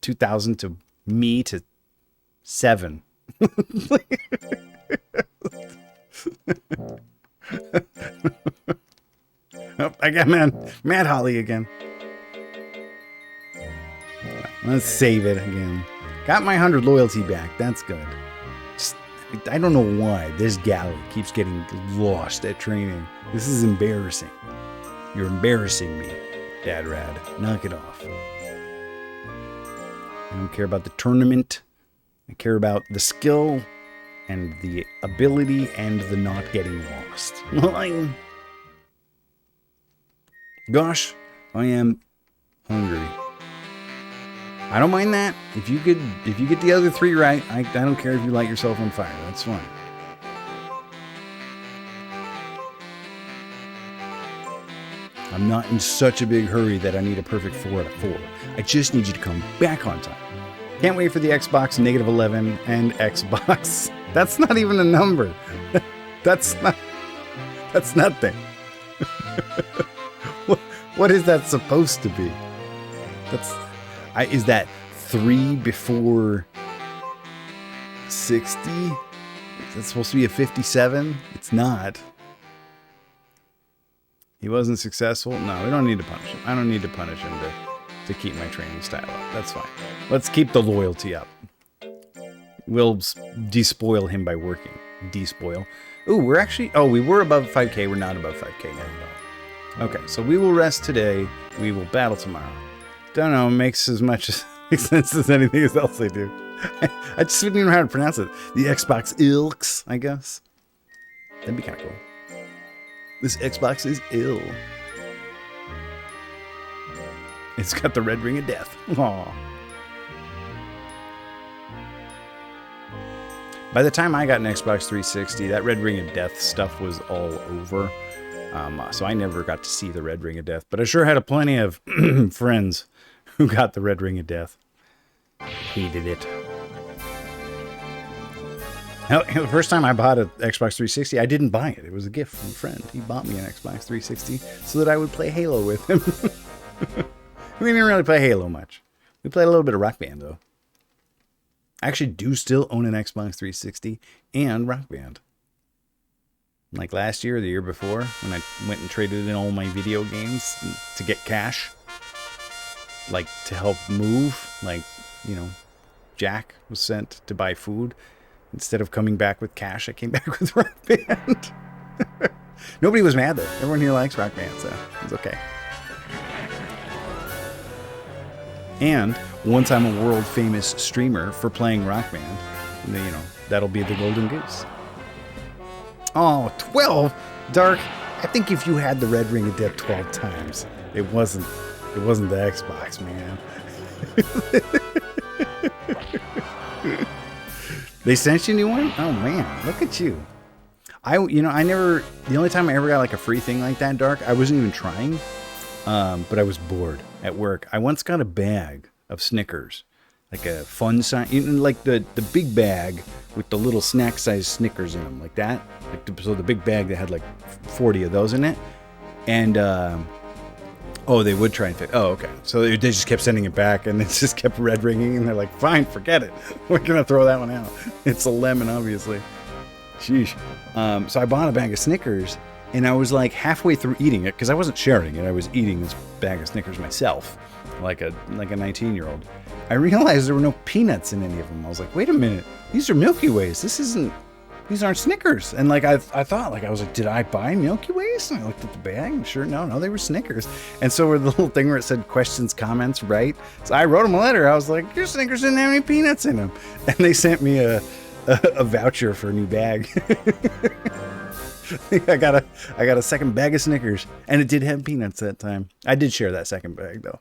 2000 to me to 7. Oh, I got Mad Holly again. Let's save it again. Got my 100 loyalty back. That's good. Just, I don't know why this gal keeps getting lost at training. This is embarrassing. You're embarrassing me, Dad Rad. Knock it off. I don't care about the tournament. I care about the skill and the ability and the not getting lost. Gosh, I am hungry. I don't mind that. If you get the other 3 right, I don't care if you light yourself on fire. That's fine. I'm not in such a big hurry that I need a perfect 4 out of 4. I just need you to come back on time. Can't wait for the Xbox -11 and Xbox. That's not even a number. That's nothing. What is that supposed to be? Is that 3 before 60? Is that supposed to be a 57? It's not. He wasn't successful? No, we don't need to punish him. I don't need to punish him to keep my training style up. That's fine. Let's keep the loyalty up. We'll despoil him by working. Despoil. Ooh, we're actually... Oh, we were above 5k. We're not above 5k yet, though. Okay, so we will rest today. We will battle tomorrow. Don't know. Makes as much sense as anything else I do. I just didn't even know how to pronounce it. The Xbox Ilks, I guess. That'd be kind of cool. This Xbox is ill. It's got the red ring of death. Aww. By the time I got an Xbox 360, that red ring of death stuff was all over. So I never got to see the red ring of death. But I sure had plenty of friends who got the red ring of death. Hated it. The first time I bought an Xbox 360, I didn't buy it. It was a gift from a friend. He bought me an Xbox 360 so that I would play Halo with him. We didn't really play Halo much. We played a little bit of Rock Band, though. I actually do still own an Xbox 360 and Rock Band. Like last year or the year before, when I went and traded in all my video games to get cash. Like, to help move. Like, you know, Jack was sent to buy food. Instead of coming back with cash, I came back with Rock Band. Nobody was mad, though. Everyone here likes Rock Band, so it's okay. And once I'm a world-famous streamer for playing Rock Band, you know, that'll be the golden goose. Oh, 12? Dark, I think if you had the red ring of death 12 times, it wasn't the Xbox, man. They sent you a new one? Oh man, look at you. The only time I ever got like a free thing like that, Dark, I wasn't even trying, but I was bored at work. I once got a bag of Snickers, like a fun size, like the big bag with the little snack-sized Snickers in them, like that. So the big bag that had like 40 of those in it, and they would try and fit. Oh, okay. So they just kept sending it back, and it just kept red ringing, and they're like, fine, forget it. We're going to throw that one out. It's a lemon, obviously. Sheesh. So I bought a bag of Snickers, and I was like halfway through eating it, because I wasn't sharing it. I was eating this bag of Snickers myself, like a 19-year-old. I realized there were no peanuts in any of them. I was like, wait a minute. These are Milky Ways. These aren't Snickers. And like I thought, like I was like, did I buy Milky Ways? And I looked at the bag, and sure, no, they were Snickers. And so were the little thing where it said questions, comments, right? So I wrote them a letter. I was like, your Snickers didn't have any peanuts in them. And they sent me a voucher for a new bag. I got a second bag of Snickers, and it did have peanuts that time. I did share that second bag though.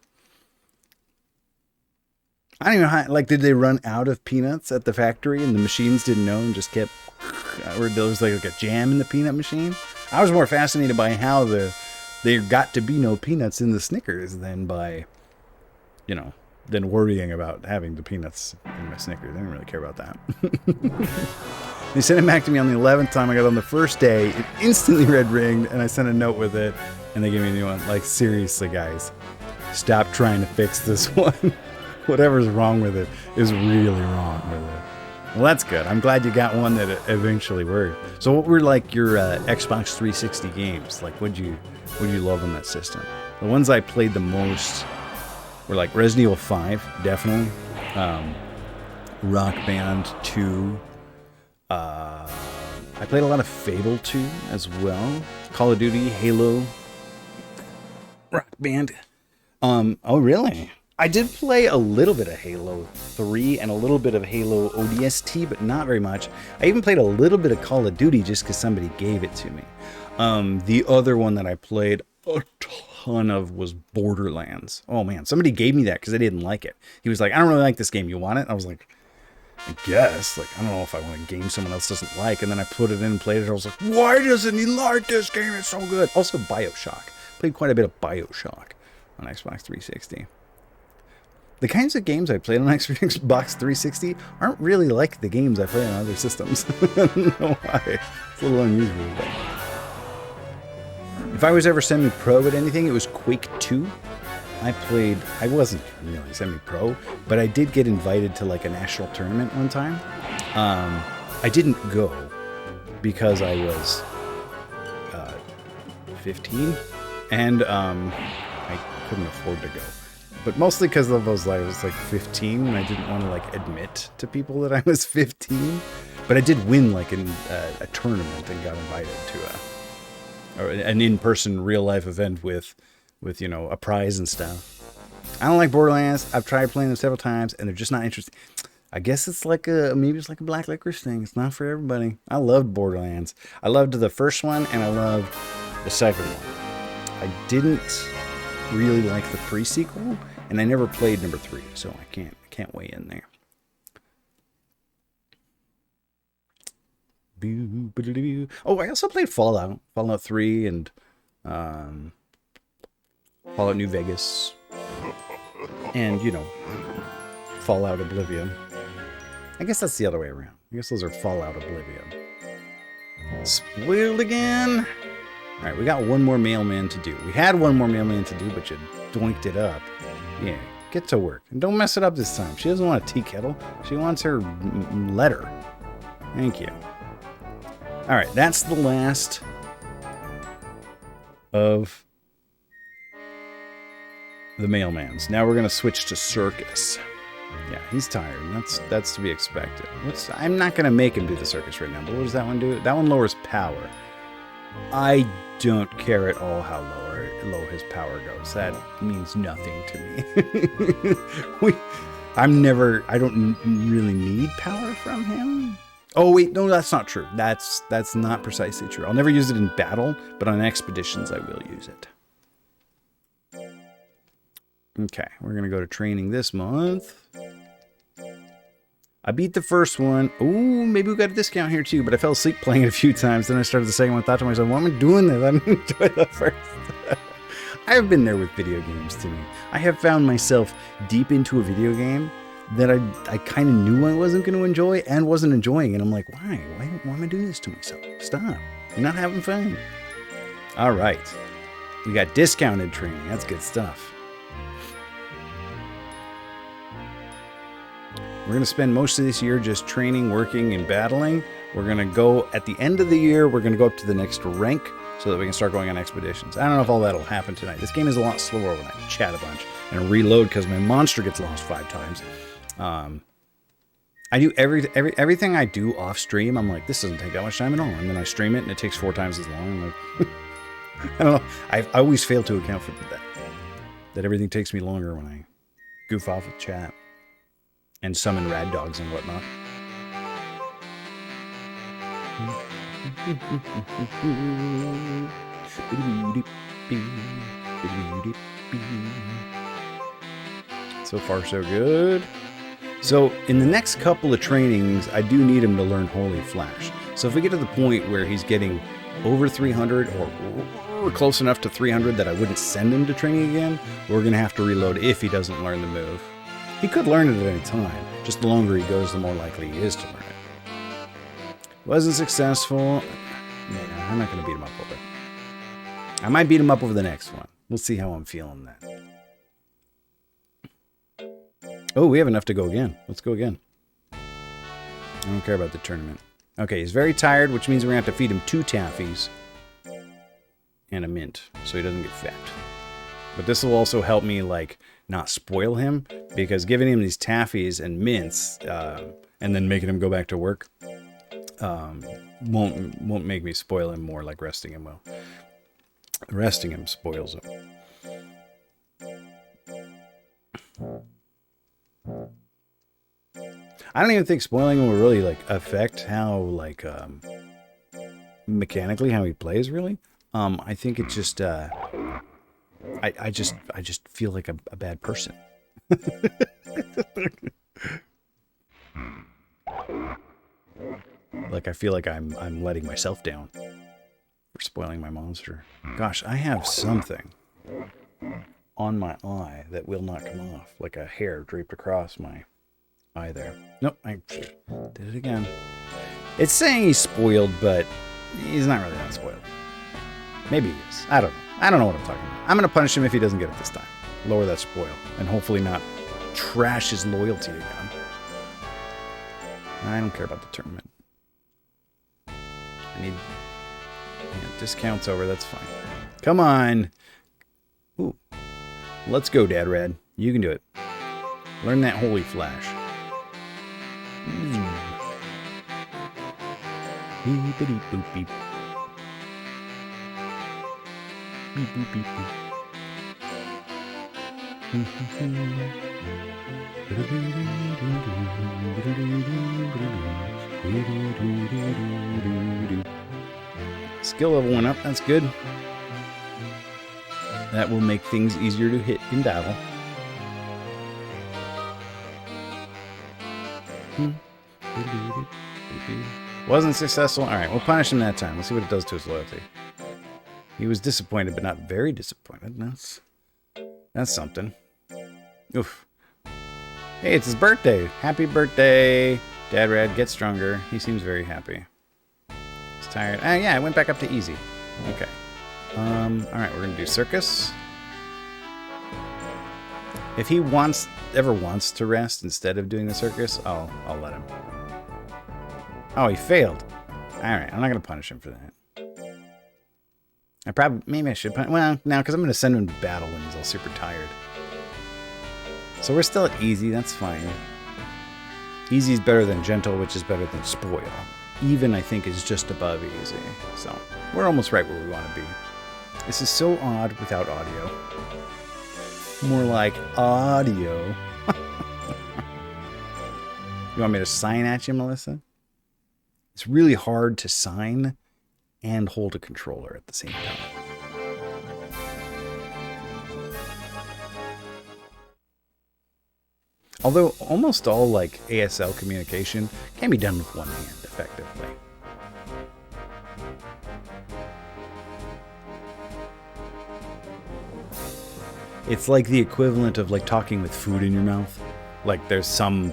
I don't even know how, like, did they run out of peanuts at the factory and the machines didn't know and just kept, or there was like a jam in the peanut machine? I was more fascinated by how there got to be no peanuts in the Snickers than by, than worrying about having the peanuts in my Snickers. I didn't really care about that. They sent it back to me on the 11th time I got on the first day. It instantly red ringed, and I sent a note with it, and they gave me a new one. Like, seriously, guys, stop trying to fix this one. Whatever's wrong with it is really wrong with it. Well, that's good. I'm glad you got one that eventually worked. So what were like your Xbox 360 games? Like what'd you love on that system? The ones I played the most were like Resident Evil 5, definitely. Rock Band 2. I played a lot of Fable 2 as well. Call of Duty, Halo, Rock Band. Oh really? I did play a little bit of Halo 3 and a little bit of Halo ODST, but not very much. I even played a little bit of Call of Duty just because somebody gave it to me. The other one that I played a ton of was Borderlands. Oh man, somebody gave me that because I didn't like it. He was like, I don't really like this game. You want it? I was like, I guess. Like, I don't know if I want a game someone else doesn't like. And then I put it in and played it. I was like, why doesn't he like this game? It's so good. Also, Bioshock. Played quite a bit of Bioshock on Xbox 360. The kinds of games I played on Xbox 360 aren't really like the games I play on other systems. I don't know why. It's a little unusual. But if I was ever semi-pro at anything, it was Quake 2. I wasn't really semi-pro, but I did get invited to like a national tournament one time. I didn't go because I was 15 and I couldn't afford to go. But mostly because I was like 15 and I didn't want to like admit to people that I was 15. But I did win like in a tournament and got invited to an in-person real-life event with you know, a prize and stuff. I don't like Borderlands. I've tried playing them several times and they're just not interesting. I guess it's like maybe it's like a black licorice thing. It's not for everybody. I loved Borderlands. I loved the first one and I loved the second one. I didn't really like the pre-sequel and I never played number 3, so I can't weigh in there. Oh, I also played Fallout 3 and Fallout New Vegas, and, you know, Fallout Oblivion. I guess that's the other way around. I guess those are Fallout Oblivion. Spoiled again? Alright, we got one more mailman to do. We had one more mailman to do, but you doinked it up. Yeah, get to work. And don't mess it up this time. She doesn't want a tea kettle. She wants her letter. Thank you. Alright, that's the last of the mailmans. Now we're going to switch to circus. Yeah, he's tired. That's to be expected. I'm not going to make him do the circus right now, but what does that one do? That one lowers power. I don't care at all how low his power goes. That means nothing to me. I don't really need power from him. Oh wait, no, that's not true. That's not precisely true. I'll never use it in battle, but on expeditions I will use it. Okay, we're gonna go to training this month. I beat the first one. Ooh, maybe we got a discount here too, but I fell asleep playing it a few times. Then I started the second one, thought to myself, why am I doing this? I'm enjoying the first. I have been there with video games to me. I have found myself deep into a video game that I kind of knew I wasn't going to enjoy and wasn't enjoying. And I'm like, why am I doing this to myself? Stop. You're not having fun. All right. We got discounted training. That's good stuff. We're going to spend most of this year just training, working, and battling. We're going to go, at the end of the year, we're going to go up to the next rank so that we can start going on expeditions. I don't know if all that will happen tonight. This game is a lot slower when I chat a bunch and reload because my monster gets lost 5 times. I do everything I do off stream. I'm like, this doesn't take that much time at all. And then I stream it and it takes 4 times as long. I'm like, I don't know. I always fail to account for that everything takes me longer when I goof off with chat and summon rad dogs and whatnot. So far, so good. So, in the next couple of trainings, I do need him to learn Holy Flash. So if we get to the point where he's getting over 300 or close enough to 300 that I wouldn't send him to training again, we're going to have to reload if he doesn't learn the move. He could learn it at any time. Just the longer he goes, the more likely he is to learn it. Wasn't successful. Yeah, I'm not going to beat him up over it. I might beat him up over the next one. We'll see how I'm feeling then. Oh, we have enough to go again. Let's go again. I don't care about the tournament. Okay, he's very tired, which means we're going to have to feed him 2 taffies and a mint so he doesn't get fat. But this will also help me, like, not spoil him, because giving him these taffies and mints and then making him go back to work won't make me spoil him more like resting him will. Resting him spoils him. I don't even think spoiling him will really like affect how like mechanically how he plays really. I think it just I just feel like a bad person. Like I feel like I'm letting myself down for spoiling my monster. Gosh, I have something on my eye that will not come off, like a hair draped across my eye there. Nope, I did it again. It's saying he's spoiled, but he's not really that spoiled. Maybe he is. I don't know. I don't know what I'm talking about. I'm going to punish him if he doesn't get it this time. Lower that spoil, and hopefully not trash his loyalty again. I don't care about the tournament. I need discounts over, that's fine. Come on. Ooh. Let's go, Dad Rad. You can do it. Learn that holy flash. Beep-a-dee boop beep. Beep boop beep boop. Skill level went up, that's good. That will make things easier to hit in battle. Wasn't successful. Alright, we'll punish him that time. Let's see what it does to his loyalty. He was disappointed, but not very disappointed. That's something. Oof. Hey, it's his birthday. Happy birthday. Dad Rad, get stronger. He seems very happy. He's tired. Yeah, it went back up to easy. Okay. Alright, we're gonna do circus. If he ever wants to rest instead of doing the circus, I'll let him. Oh, he failed. Alright, I'm not gonna punish him for that. Maybe I should punish. Well, no, because I'm gonna send him to battle when he's all super tired. So we're still at easy, that's fine. Easy is better than gentle, which is better than spoil. Even, I think, is just above easy. So, we're almost right where we want to be. This is so odd without audio. More like audio. You want me to sign at you, Melissa? It's really hard to sign and hold a controller at the same time. Although almost all like ASL communication can be done with one hand effectively. It's like the equivalent of like talking with food in your mouth. Like there's some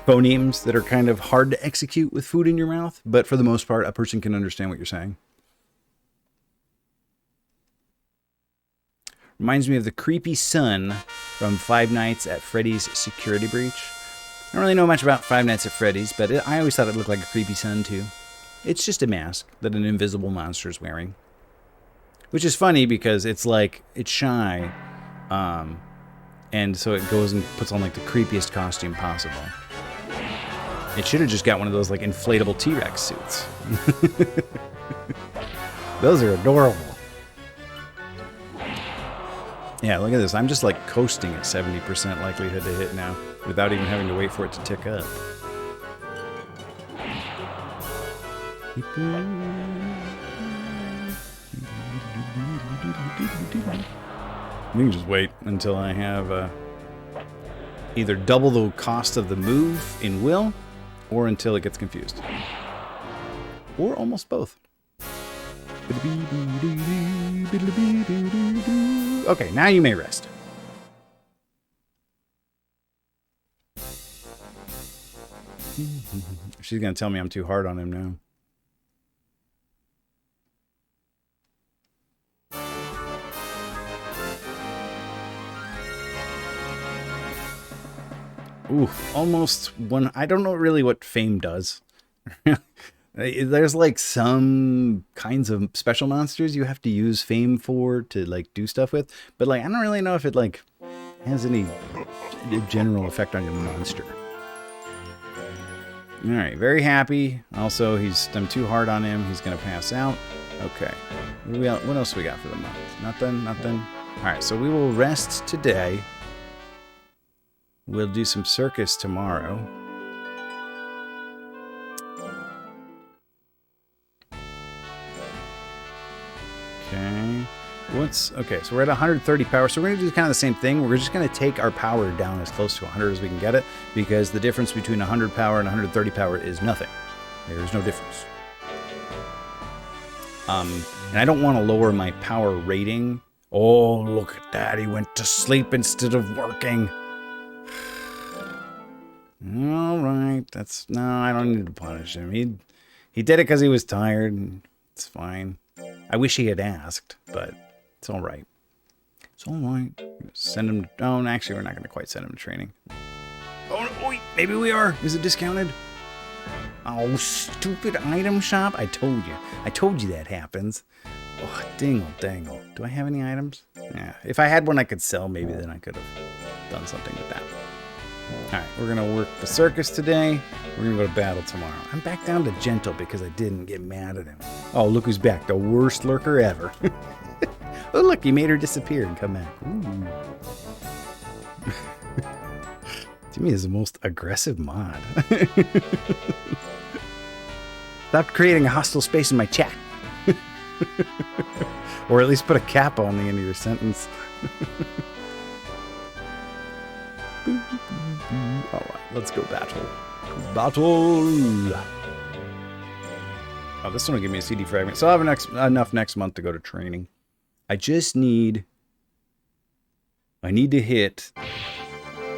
phonemes that are kind of hard to execute with food in your mouth, but for the most part, a person can understand what you're saying. Reminds me of the creepy son from Five Nights at Freddy's Security Breach. I don't really know much about Five Nights at Freddy's, but I always thought it looked like a creepy son too. It's just a mask that an invisible monster is wearing. Which is funny because it's like, it's shy, and so it goes and puts on like the creepiest costume possible. It should have just got one of those like inflatable T-Rex suits. Those are adorable. Yeah, look at this. I'm just like coasting at 70% likelihood to hit now without even having to wait for it to tick up. We can just wait until I have either double the cost of the move in will or until it gets confused. Or almost both. Okay, now you may rest. She's going to tell me I'm too hard on him now. Ooh, Ooh, almost one. I don't know really what fame does. There's like some kinds of special monsters you have to use fame for to like do stuff with, but like I don't really know if it like has any general effect on your monster. All right, very happy. Also, I'm too hard on him. He's gonna pass out. Okay. What else we got for the month? Nothing. All right, so we will rest today. We'll do some circus tomorrow. Okay. Okay, so we're at 130 power. So we're going to do kind of the same thing. We're just going to take our power down as close to 100 as we can get it, because the difference between 100 power and 130 power is nothing. There's no difference. And I don't want to lower my power rating. Oh, look at that. He went to sleep instead of working. All right. No, I don't need to punish him. He did it because he was tired. It's fine. I wish he had asked, but it's all right. It's all right. Send him. Oh, actually, we're not going to quite send him to training. Oh, wait, maybe we are. Is it discounted? Oh, stupid item shop. I told you that happens. Oh, dingle dangle. Do I have any items? Yeah. If I had one I could sell, maybe then I could have done something with that. All right, we're going to work the circus today. We're going to go to battle tomorrow. I'm back down to gentle because I didn't get mad at him. Oh, look who's back. The worst lurker ever. Oh, look, he made her disappear and come back. Ooh. To me, is the most aggressive mod. Stop creating a hostile space in my chat. Or at least put a cap on the end of your sentence. Alright, let's go battle. Battle! Oh, this one will give me a CD fragment. So I'll have enough next month to go to training. I need to hit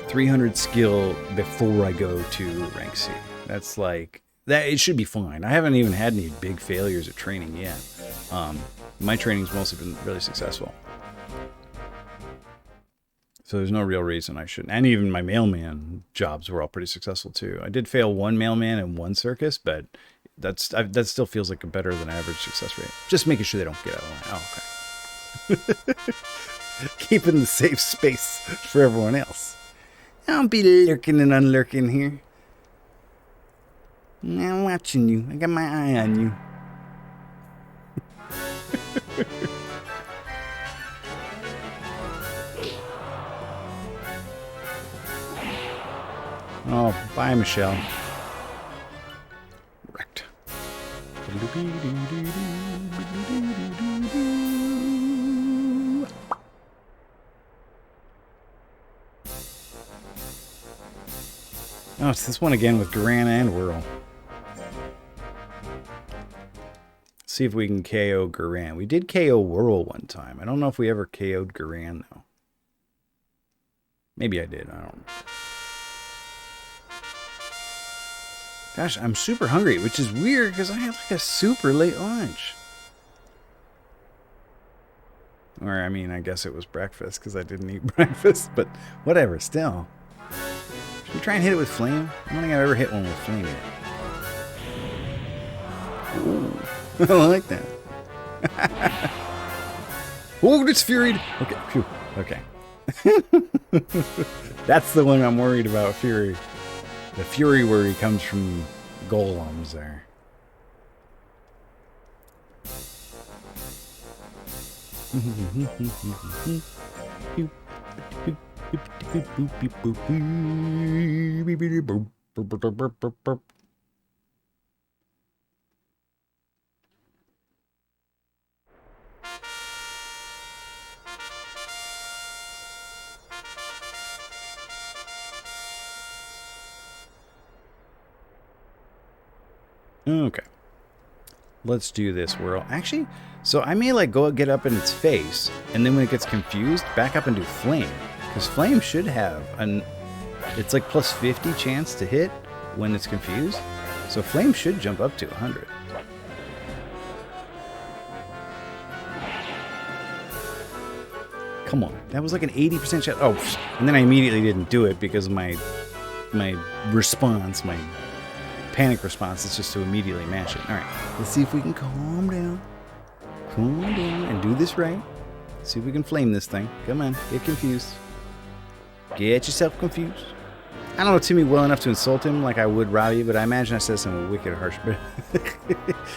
300 skill before I go to rank C. That's like... it should be fine. I haven't even had any big failures at training yet. My training's mostly been really successful. So there's no real reason I shouldn't. And even my mailman jobs were all pretty successful too. I did fail one mailman and one circus, but that still feels like a better than average success rate. Just making sure they don't get out of line. Oh, okay. Keeping the safe space for everyone else. I'll be lurking and unlurking here. I'm watching you. I got my eye on you. Oh, bye, Michelle. Wrecked. Oh, it's this one again with Garana and Whirl. See if we can KO Garan. We did KO Whirl one time. I don't know if we ever KO'd Garan, though. Maybe I did. I don't know. Gosh, I'm super hungry, which is weird because I had like a super late lunch. Or, I mean, I guess it was breakfast because I didn't eat breakfast, but whatever, still. Should we try and hit it with flame? I don't think I've ever hit one with flame yet. Ooh, I like that. Oh, it's furied. Okay, phew. Okay. That's the one I'm worried about, Fury. The Fury where he comes from golems there. Okay. Let's do this whirl. Actually, so I may like go get up in its face, and then when it gets confused, back up and do flame. Because flame should have it's like plus 50 chance to hit when it's confused. So flame should jump up to 100. Come on. That was like an 80% chance. Oh, and then I immediately didn't do it because my my response, my panic response is just to immediately mash it. All right, let's see if we can calm down. Calm down and do this right. See if we can flame this thing. Come on, get confused. Get yourself confused. I don't know Timmy well enough to insult him like I would Robbie, but I imagine I said some wicked harsh. But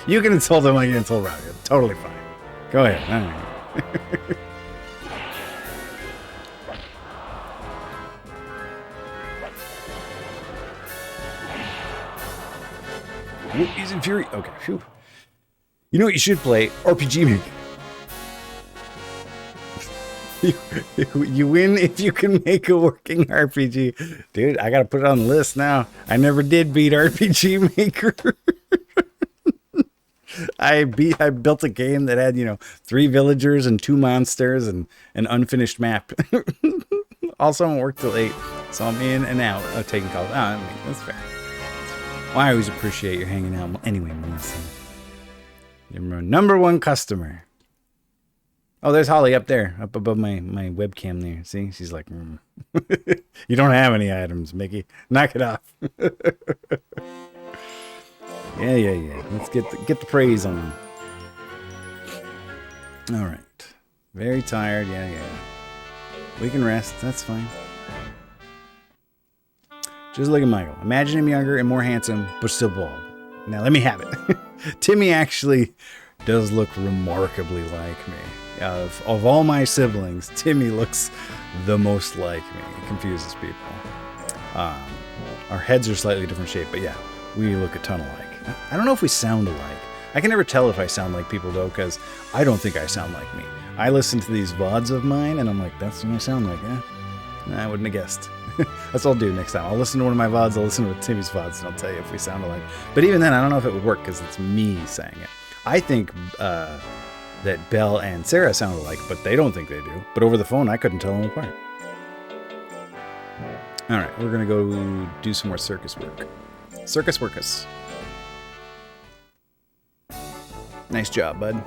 you can insult him like you insult Robbie. Totally fine. Go ahead. All right. Whoop, he's in fury. Okay. Phew. You know what you should play? RPG Maker. You win if you can make a working RPG. Dude, I gotta put it on the list now. I never did beat RPG Maker. I built a game that had, 3 villagers and 2 monsters and an unfinished map. Also, I don't work till 8, so I'm in and out of taking calls. That's fair. Well, I always appreciate you hanging out. Anyway, Melissa, you're my #1 customer. Oh, there's Holly up there, up above my webcam there. See? She's like, You don't have any items, Mickey. Knock it off. Yeah. Let's get the praise on. All right. Very tired. Yeah. We can rest. That's fine. Just look at Michael. Imagine him younger and more handsome, but still bald. Now, let me have it. Timmy actually does look remarkably like me. Of all my siblings, Timmy looks the most like me. It confuses people. Our heads are slightly different shape, but yeah, we look a ton alike. I don't know if we sound alike. I can never tell if I sound like people, though, because I don't think I sound like me. I listen to these VODs of mine, and I'm like, that's what I sound like, yeah? Nah, I wouldn't have guessed. That's what I'll do next time. I'll listen to one of my VODs, I'll listen to Timmy's VODs, and I'll tell you if we sound alike. But even then, I don't know if it would work, because it's me saying it. I think that Belle and Sarah sound alike, but they don't think they do. But over the phone, I couldn't tell them apart. All right, we're going to go do some more circus work. Circus workus. Nice job, bud.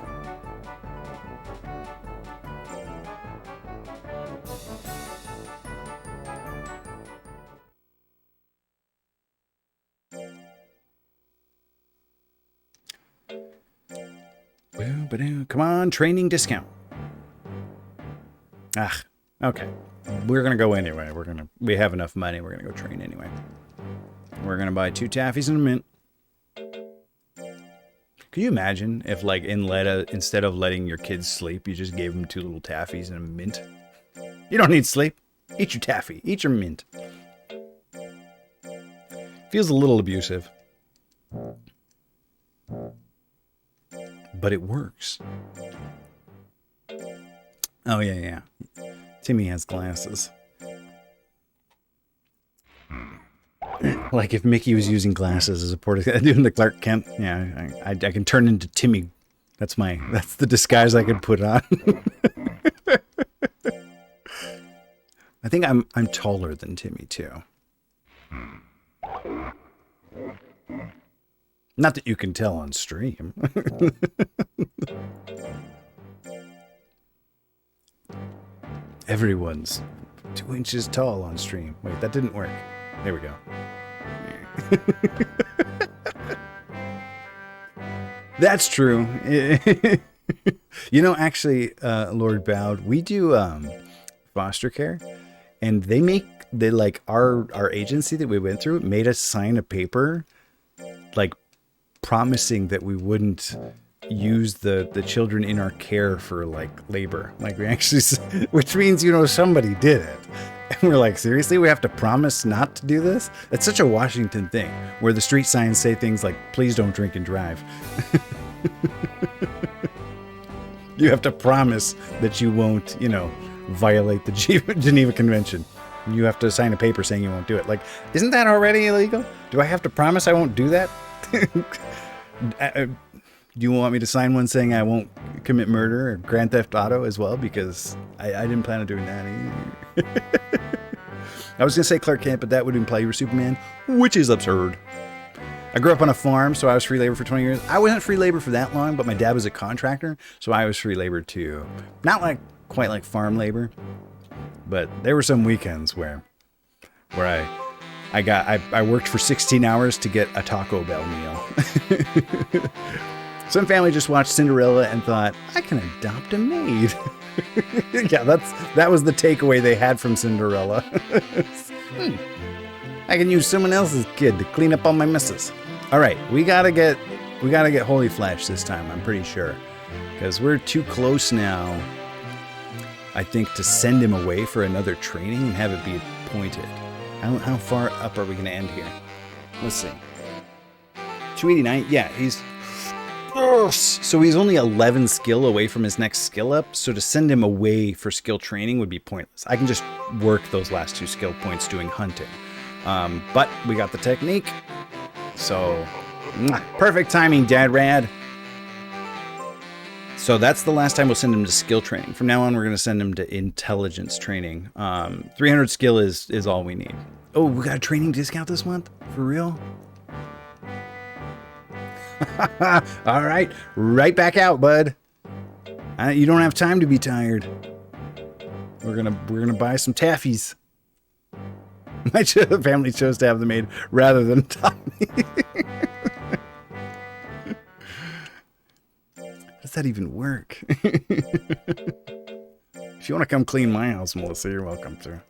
Come on, training discount. Okay. We're gonna go anyway. We have enough money. We're gonna go train anyway. We're gonna buy 2 taffies and a mint. Can you imagine if, like, instead of letting your kids sleep, you just gave them 2 little taffies and a mint? You don't need sleep. Eat your taffy. Eat your mint. Feels a little abusive. But it works. Oh, yeah. Timmy has glasses. Like if Mickey was using glasses as a doing the Clark Kent. Yeah, I can turn into Timmy. That's the disguise I could put on. I think I'm taller than Timmy too. Not that you can tell on stream. Everyone's 2 inches tall on stream. Wait, that didn't work. There we go. That's true. Actually, Lord Bowd, we do foster care, and our agency that we went through made us sign a paper, like, promising that we wouldn't use the children in our care for, like, labor. Like, we actually, which means, somebody did it. And we're like, seriously, we have to promise not to do this? That's such a Washington thing, where the street signs say things like, please don't drink and drive. You have to promise that you won't, violate the Geneva Convention. You have to sign a paper saying you won't do it. Like, isn't that already illegal? Do I have to promise I won't do that? Do you want me to sign one saying I won't commit murder or Grand Theft Auto as well? Because I didn't plan on doing that either. I was going to say Clark Kent, but that would imply you were Superman, which is absurd. I grew up on a farm, so I was free labor for 20 years. I wasn't free labor for that long, but my dad was a contractor, so I was free labor too. Not quite like farm labor, but there were some weekends where I I worked for 16 hours to get a Taco Bell meal. Some family just watched Cinderella and thought, I can adopt a maid. Yeah, that was the takeaway they had from Cinderella. I can use someone else's kid to clean up on my messes. All right, we gotta get Holy Flash this time. I'm pretty sure, because we're too close now, I think, to send him away for another training and have it be appointed. How far up are we gonna end here? Let's see. 289. Yeah, so he's only 11 skill away from his next skill up, so to send him away for skill training would be pointless. I can just work those last 2 skill points doing hunting. But we got the technique, so perfect timing, Dad Rad. So that's the last time we'll send him to skill training. From now on, we're going to send him to intelligence training. 300 skill is all we need. Oh, we got a training discount this month? For real? All right, right back out, bud. You don't have time to be tired. We're gonna buy some taffies. My family chose to have them made rather than Tommy. How does that even work? If you want to come clean my house, Melissa, you're welcome to.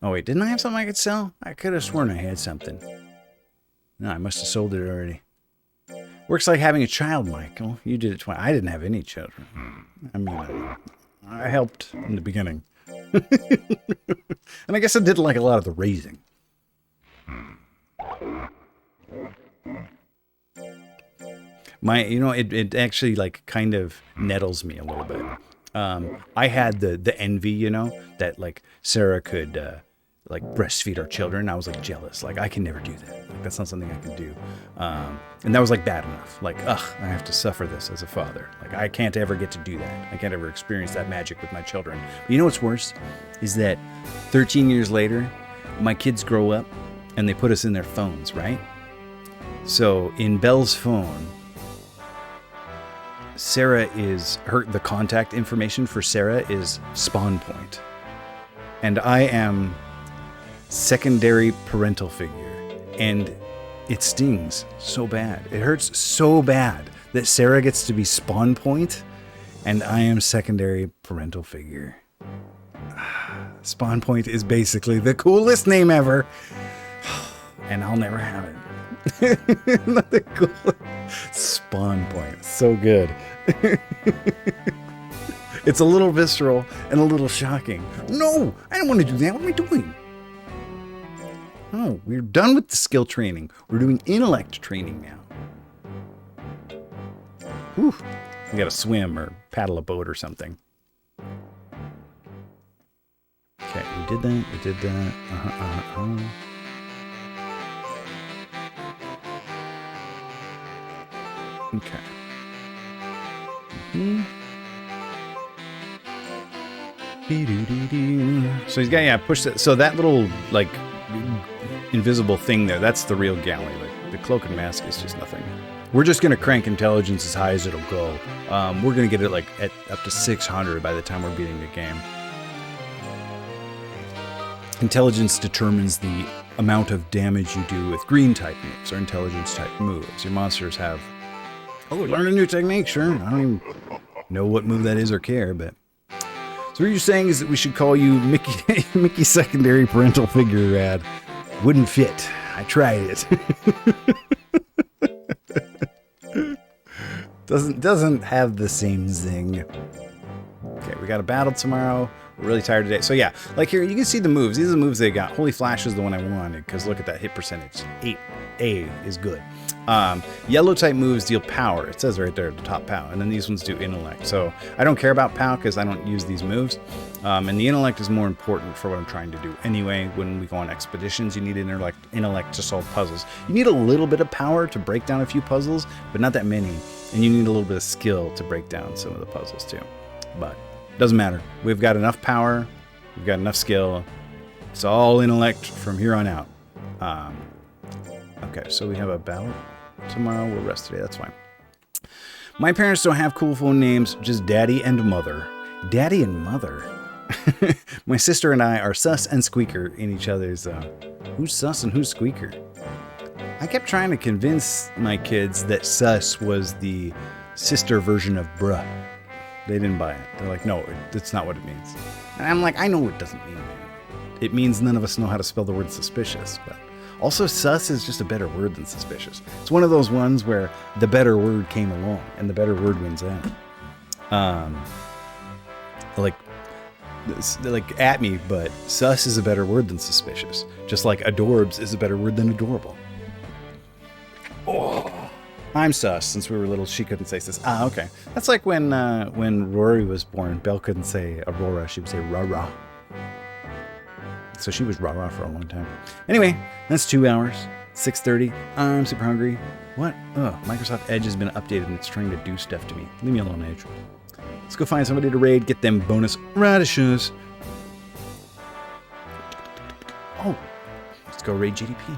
Oh wait, didn't I have something I could sell? I could have sworn I had something. No, I must have sold it already. Works like having a child, Michael. You did it twice. I didn't have any children. I mean, I helped in the beginning. And I guess I did like a lot of the raising. It actually like kind of nettles me a little bit. I had the envy, that like Sarah could like breastfeed our children. I was like jealous. Like I can never do that. Like that's not something I can do. And that was like bad enough. Like, I have to suffer this as a father. Like I can't ever get to do that. I can't ever experience that magic with my children. But you know what's worse is that 13 years later, my kids grow up and they put us in their phones, right? So in Belle's phone, the contact information for Sarah is spawn point. And I am secondary parental figure. And it stings so bad. It hurts so bad that Sarah gets to be spawn point and I am secondary parental figure. Spawn point is basically the coolest name ever. And I'll never have it. Not the coolest. Spawn point. So good. It's a little visceral and a little shocking. No, I don't want to do that. What am I doing? Oh, we're done with the skill training. We're doing intellect training now. Whew. We gotta swim or paddle a boat or something. Okay, we did that. Okay. So he's got, push that. So that little, like, invisible thing there, that's the real galley. Like, the cloak and mask is just nothing. We're just going to crank intelligence as high as it'll go. We're going to get it, like, at up to 600 by the time we're beating the game. Intelligence determines the amount of damage you do with green type moves or intelligence type moves. Your monsters have... Oh, we learned a new technique, sure. I don't even know what move that is or care, but... So what you're saying is that we should call you Mickey Mickey Secondary Parental Figure Rad. Wouldn't fit. I tried it. Doesn't have the same zing. Okay, we got a battle tomorrow. We're really tired today. So yeah, like here, you can see the moves. These are the moves they got. Holy Flash is the one I wanted, because look at that hit percentage. 8A is good. Yellow type moves deal power. It says right there at the top, power. And then these ones do intellect. So I don't care about power because I don't use these moves. And the intellect is more important for what I'm trying to do. Anyway, when we go on expeditions, you need intellect to solve puzzles. You need a little bit of power to break down a few puzzles, but not that many. And you need a little bit of skill to break down some of the puzzles too. But doesn't matter. We've got enough power. We've got enough skill. It's all intellect from here on out. Okay, so we have a battle. tomorrow. We'll rest today. That's fine. My parents don't have cool phone names, just Daddy and Mother. Daddy and Mother. My sister and I are Sus and Squeaker in each other's. Who's Sus and who's Squeaker? I kept trying to convince my kids that Sus was the sister version of Bruh. They didn't buy it. They're like, no, that's not what it means. And I'm like, I know it doesn't mean that. It means none of us know how to spell the word suspicious. But also, sus is just a better word than suspicious. It's one of those ones where the better word came along, and the better word wins out. Like at me, but sus is a better word than suspicious. Just like adorbs is a better word than adorable. Oh, I'm sus. Since we were little, she couldn't say sus. Ah, okay. That's like when Rory was born, Belle couldn't say Aurora. She would say rah-rah. So she was rah-rah for a long time. Anyway, that's 2 hours. 6:30. I'm super hungry. What? Oh, Microsoft Edge has been updated and it's trying to do stuff to me. Leave me alone, Edge. Let's go find somebody to raid, get them bonus radishes. Oh, let's go raid GDP.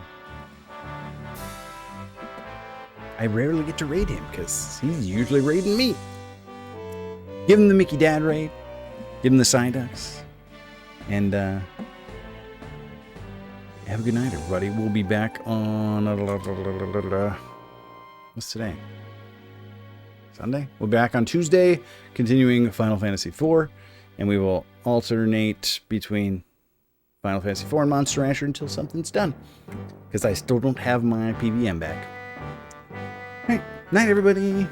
I rarely get to raid him because he's usually raiding me. Give him the Mickey Dad raid. Give him the Psyducks. And have a good night, everybody. We'll be back on... What's today? Sunday? We'll be back on Tuesday, continuing Final Fantasy IV, and we will alternate between Final Fantasy IV and Monster Rancher until something's done, because I still don't have my PVM back. All right, night, everybody.